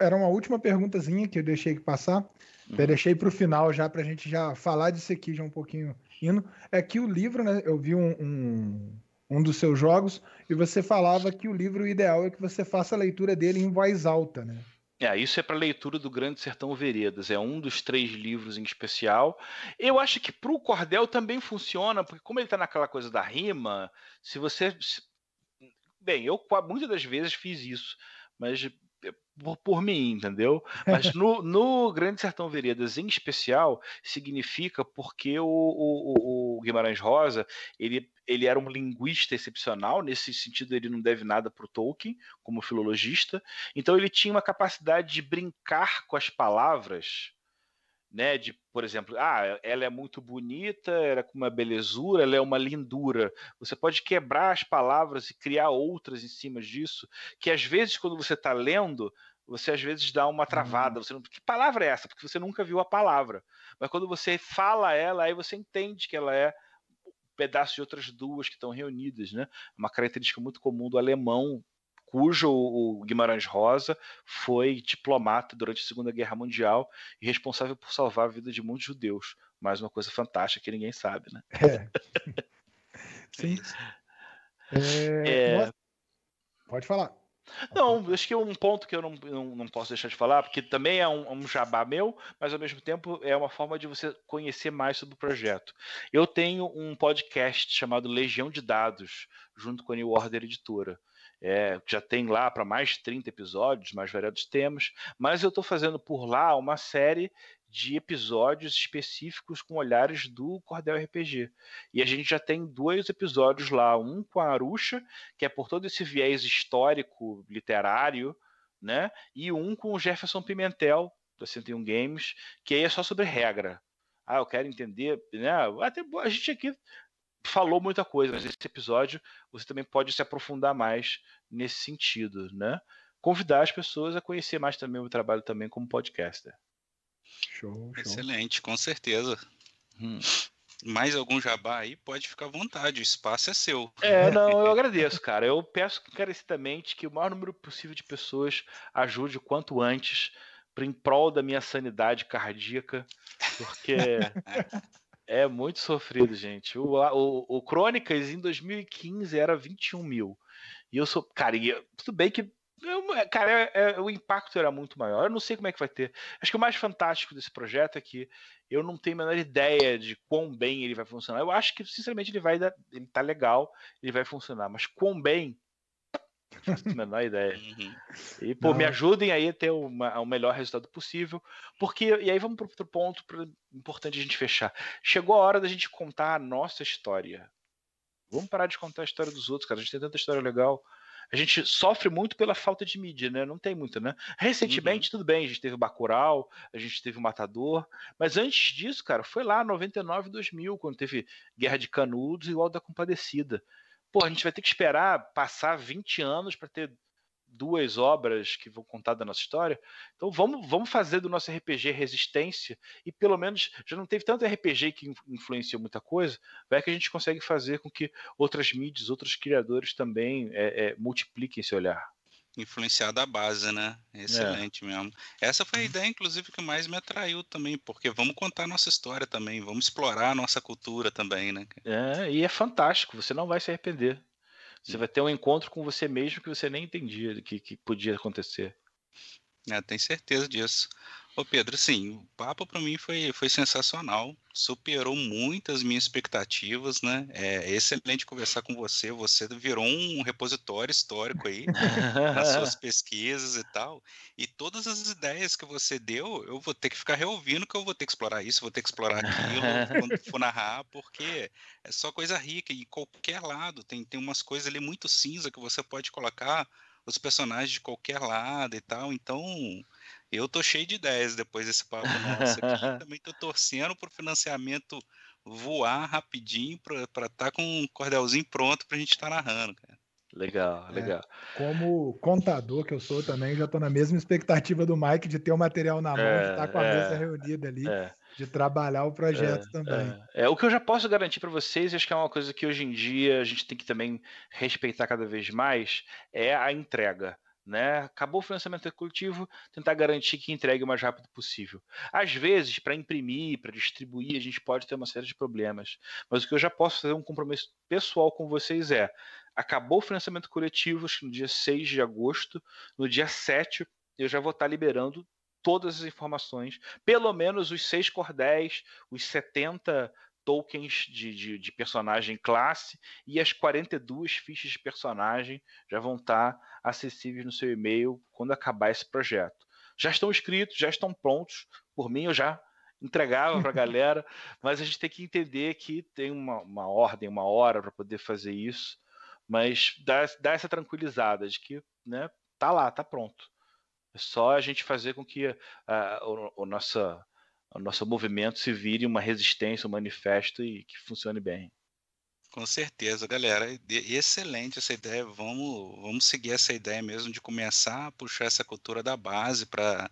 Era uma última perguntazinha que eu deixei que passar. Eu deixei para o final já, para a gente já falar disso aqui já um pouquinho indo. É que o livro, né? Eu vi um dos seus jogos e você falava que o livro, o ideal é que você faça a leitura dele em voz alta, né? Isso é para leitura do Grande Sertão Veredas. É um dos 3 livros em especial. Eu acho que para o cordel também funciona, porque como ele está naquela coisa da rima, se você... Bem, eu muitas das vezes fiz isso, mas por mim, entendeu? Mas no Grande Sertão Veredas, em especial, significa porque o Guimarães Rosa, ele era um linguista excepcional, nesse sentido ele não deve nada para o Tolkien, como filologista, então ele tinha uma capacidade de brincar com as palavras, né, por exemplo, ela é muito bonita, ela é com uma belezura, ela é uma lindura. Você pode quebrar as palavras e criar outras em cima disso, que às vezes quando você está lendo, você às vezes dá uma travada. Você não... Que palavra é essa? Porque você nunca viu a palavra. Mas quando você fala ela, aí você entende que ela é um pedaço de outras duas que estão reunidas, né? Uma característica muito comum do alemão cujo o Guimarães Rosa foi diplomata durante a Segunda Guerra Mundial e responsável por salvar a vida de muitos judeus. Mais uma coisa fantástica que ninguém sabe, né? Sim. Pode falar. Não, acho que um ponto que eu não posso deixar de falar, porque também é um jabá meu, mas ao mesmo tempo é uma forma de você conhecer mais sobre o projeto. Eu tenho um podcast chamado Legião de Dados, junto com a New Order Editora. Já tem lá para mais de 30 episódios, mais variados temas, mas eu estou fazendo por lá uma série de episódios específicos com olhares do Cordel RPG. E a gente já tem 2 episódios lá, um com a Arusha, que é por todo esse viés histórico, literário, né? E um com o Jefferson Pimentel, da 101 Games, que aí é só sobre regra. Eu quero entender, né? Até a gente aqui falou muita coisa, mas nesse episódio você também pode se aprofundar mais nesse sentido, né? Convidar as pessoas a conhecer mais também o trabalho também como podcaster. Show. Excelente, com certeza. Mais algum jabá aí? Pode ficar à vontade, o espaço é seu. Não, eu agradeço, cara. Eu peço encarecidamente que o maior número possível de pessoas ajude o quanto antes em prol da minha sanidade cardíaca, porque é muito sofrido, gente. O Crônicas em 2015 era 21 mil. E eu sou. Cara, tudo bem que. Cara, o impacto era muito maior. Eu não sei como é que vai ter. Acho que o mais fantástico desse projeto é que eu não tenho a menor ideia de quão bem ele vai funcionar. Eu acho que, sinceramente, ele tá legal, ele vai funcionar. Mas quão bem, não faço a menor ideia. E, me ajudem aí a ter o melhor resultado possível. E aí vamos para outro ponto importante a gente fechar. Chegou a hora da gente contar a nossa história. Vamos parar de contar a história dos outros, cara. A gente tem tanta história legal. A gente sofre muito pela falta de mídia, né? Não tem muito, né? Recentemente, tudo bem, a gente teve o Bacurau, a gente teve o Matador, mas antes disso, cara, foi lá 99, 2000, quando teve Guerra de Canudos e o Auto da Compadecida. Pô, a gente vai ter que esperar passar 20 anos para ter 2 obras que vão contar da nossa história. Então vamos fazer do nosso RPG Resistência, e pelo menos já não teve tanto RPG que influenciou muita coisa, vai que a gente consegue fazer com que outras mídias, outros criadores também multipliquem esse olhar. Influenciar da base, né? Excelente mesmo. Essa foi a ideia, inclusive, que mais me atraiu também, porque vamos contar a nossa história também, vamos explorar a nossa cultura também, né? E é fantástico, você não vai se arrepender. Você vai ter um encontro com você mesmo que você nem entendia que podia acontecer. Tenho certeza disso. Ô Pedro, assim, o papo para mim foi sensacional, superou muitas minhas expectativas, né? É excelente conversar com você, você virou um repositório histórico aí nas suas pesquisas e tal, e todas as ideias que você deu, eu vou ter que ficar reouvindo, que eu vou ter que explorar isso, vou ter que explorar aquilo quando for narrar, porque é só coisa rica, e em qualquer lado tem umas coisas ali muito cinza que você pode colocar os personagens de qualquer lado e tal, então eu tô cheio de ideias depois desse papo nosso aqui, também tô torcendo pro financiamento voar rapidinho para estar com um cordelzinho pronto pra gente estar narrando, cara. Legal. Como contador que eu sou também, já tô na mesma expectativa do Mike de ter o material na mão, de estar com a mesa reunida ali, de trabalhar o projeto também. O que eu já posso garantir para vocês, acho que é uma coisa que hoje em dia a gente tem que também respeitar cada vez mais, é a entrega. Né? Acabou o financiamento coletivo, tentar garantir que entregue o mais rápido possível. Às vezes, para imprimir, para distribuir, a gente pode ter uma série de problemas. Mas o que eu já posso fazer um compromisso pessoal com vocês acabou o financiamento coletivo, acho que no dia 6 de agosto, no dia 7 eu já vou estar liberando todas as informações, pelo menos os 6 cordéis, os 70 tokens de personagem classe e as 42 fichas de personagem já vão estar acessíveis no seu e-mail quando acabar esse projeto. Já estão escritos, já estão prontos, por mim eu já entregava para a galera, mas a gente tem que entender que tem uma ordem, uma hora para poder fazer isso, mas dá essa tranquilizada de que, né, tá lá, tá pronto. É só a gente fazer com que o nosso movimento se vire uma resistência, um manifesto e que funcione bem. Com certeza, galera. Excelente essa ideia. Vamos seguir essa ideia mesmo de começar a puxar essa cultura da base para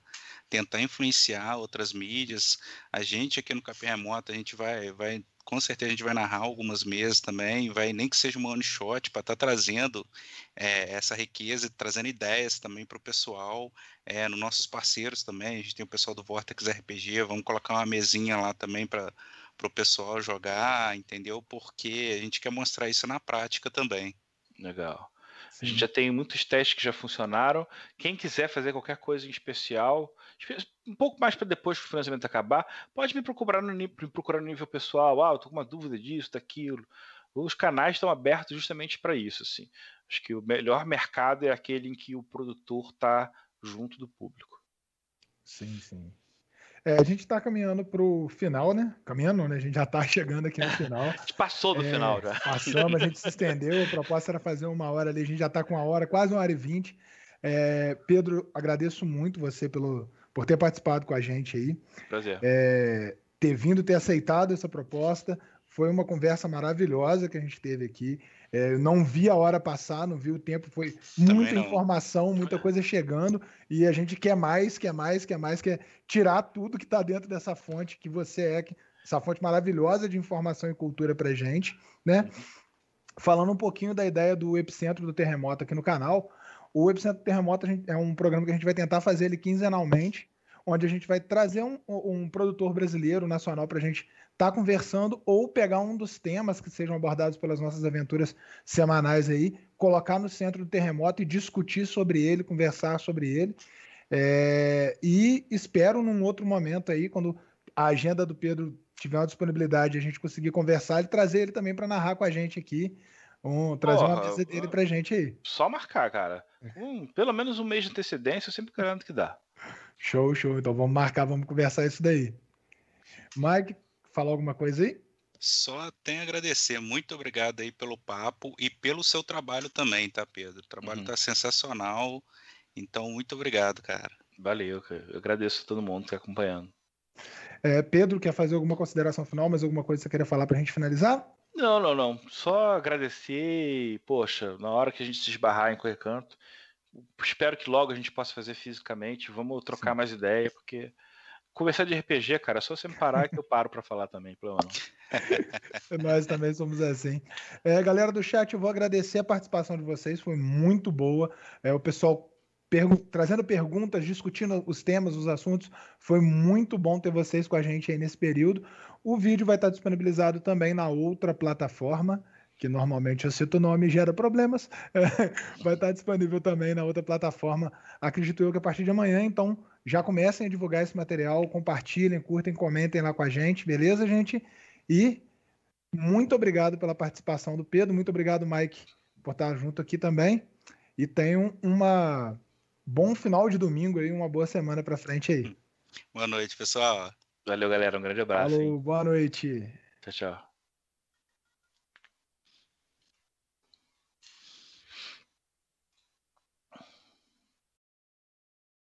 tentar influenciar outras mídias. A gente aqui no Capim Remoto, a gente com certeza a gente vai narrar algumas mesas também, vai nem que seja uma one shot para estar trazendo essa riqueza e trazendo ideias também para o pessoal, nos nossos parceiros também. A gente tem o pessoal do Vortex RPG, vamos colocar uma mesinha lá também para o pessoal jogar, entendeu? Porque a gente quer mostrar isso na prática também. Legal. Sim. A gente já tem muitos testes que já funcionaram. Quem quiser fazer qualquer coisa em especial, um pouco mais para depois que o financiamento acabar, pode me procurar no nível pessoal. Eu tô com uma dúvida disso, daquilo. Os canais estão abertos justamente para isso. Assim. Acho que o melhor mercado é aquele em que o produtor está junto do público. Sim, sim. A gente está caminhando para o final, né? Caminhando, né? A gente já está chegando aqui no final. A gente passou do final já. Passamos, a gente se estendeu. A proposta era fazer 1 hora ali. A gente já está com 1 hora, quase 1h20. Pedro, agradeço muito você por ter participado com a gente aí. Prazer. Ter aceitado essa proposta. Foi uma conversa maravilhosa que a gente teve aqui. Não vi a hora passar, não vi o tempo. Foi muita informação, muita coisa chegando. E a gente quer quer tirar tudo que está dentro dessa fonte que você essa fonte maravilhosa de informação e cultura para a gente, né? Falando um pouquinho da ideia do Epicentro do Terremoto aqui no canal. O Epicentro do Terremoto é um programa que a gente vai tentar fazer ele quinzenalmente, onde a gente vai trazer um produtor brasileiro, nacional, para a gente estar conversando ou pegar um dos temas que sejam abordados pelas nossas aventuras semanais aí, colocar no centro do terremoto e discutir sobre ele, conversar sobre ele. E espero num outro momento aí, quando a agenda do Pedro tiver uma disponibilidade, a gente conseguir conversar e trazer ele também para narrar com a gente aqui, trazer uma mesa dele para a gente aí. Só marcar, cara. Pelo menos 1 mês de antecedência, eu sempre garanto que dá. Show. Então vamos marcar, vamos conversar isso daí. Mike, falou alguma coisa aí? Só tenho a agradecer. Muito obrigado aí pelo papo e pelo seu trabalho também, tá, Pedro? O trabalho tá sensacional. Então, muito obrigado, cara. Valeu, cara. Eu agradeço a todo mundo que está acompanhando. Pedro, quer fazer alguma consideração final, mais alguma coisa que você queria falar para a gente finalizar? Não. Só agradecer. Poxa, na hora que a gente se esbarrar em qualquer canto, espero que logo a gente possa fazer fisicamente. Vamos trocar mais ideia, porque conversar de RPG, cara, é só você me parar que eu paro para falar também, problema não. Nós também somos assim. Galera do chat, eu vou agradecer a participação de vocês, foi muito boa. O pessoal trazendo perguntas, discutindo os temas, os assuntos. Foi muito bom ter vocês com a gente aí nesse período. O vídeo vai estar disponibilizado também na outra plataforma, que normalmente eu cito o nome e gera problemas. Vai estar disponível também na outra plataforma, acredito eu que a partir de amanhã. Então, já comecem a divulgar esse material, compartilhem, curtem, comentem lá com a gente, beleza, gente? E muito obrigado pela participação do Pedro, muito obrigado, Mike, por estar junto aqui também. E tenham bom final de domingo aí, uma boa semana para frente aí. Boa noite, pessoal. Valeu, galera. Um grande abraço. Falou, boa noite. Tchau.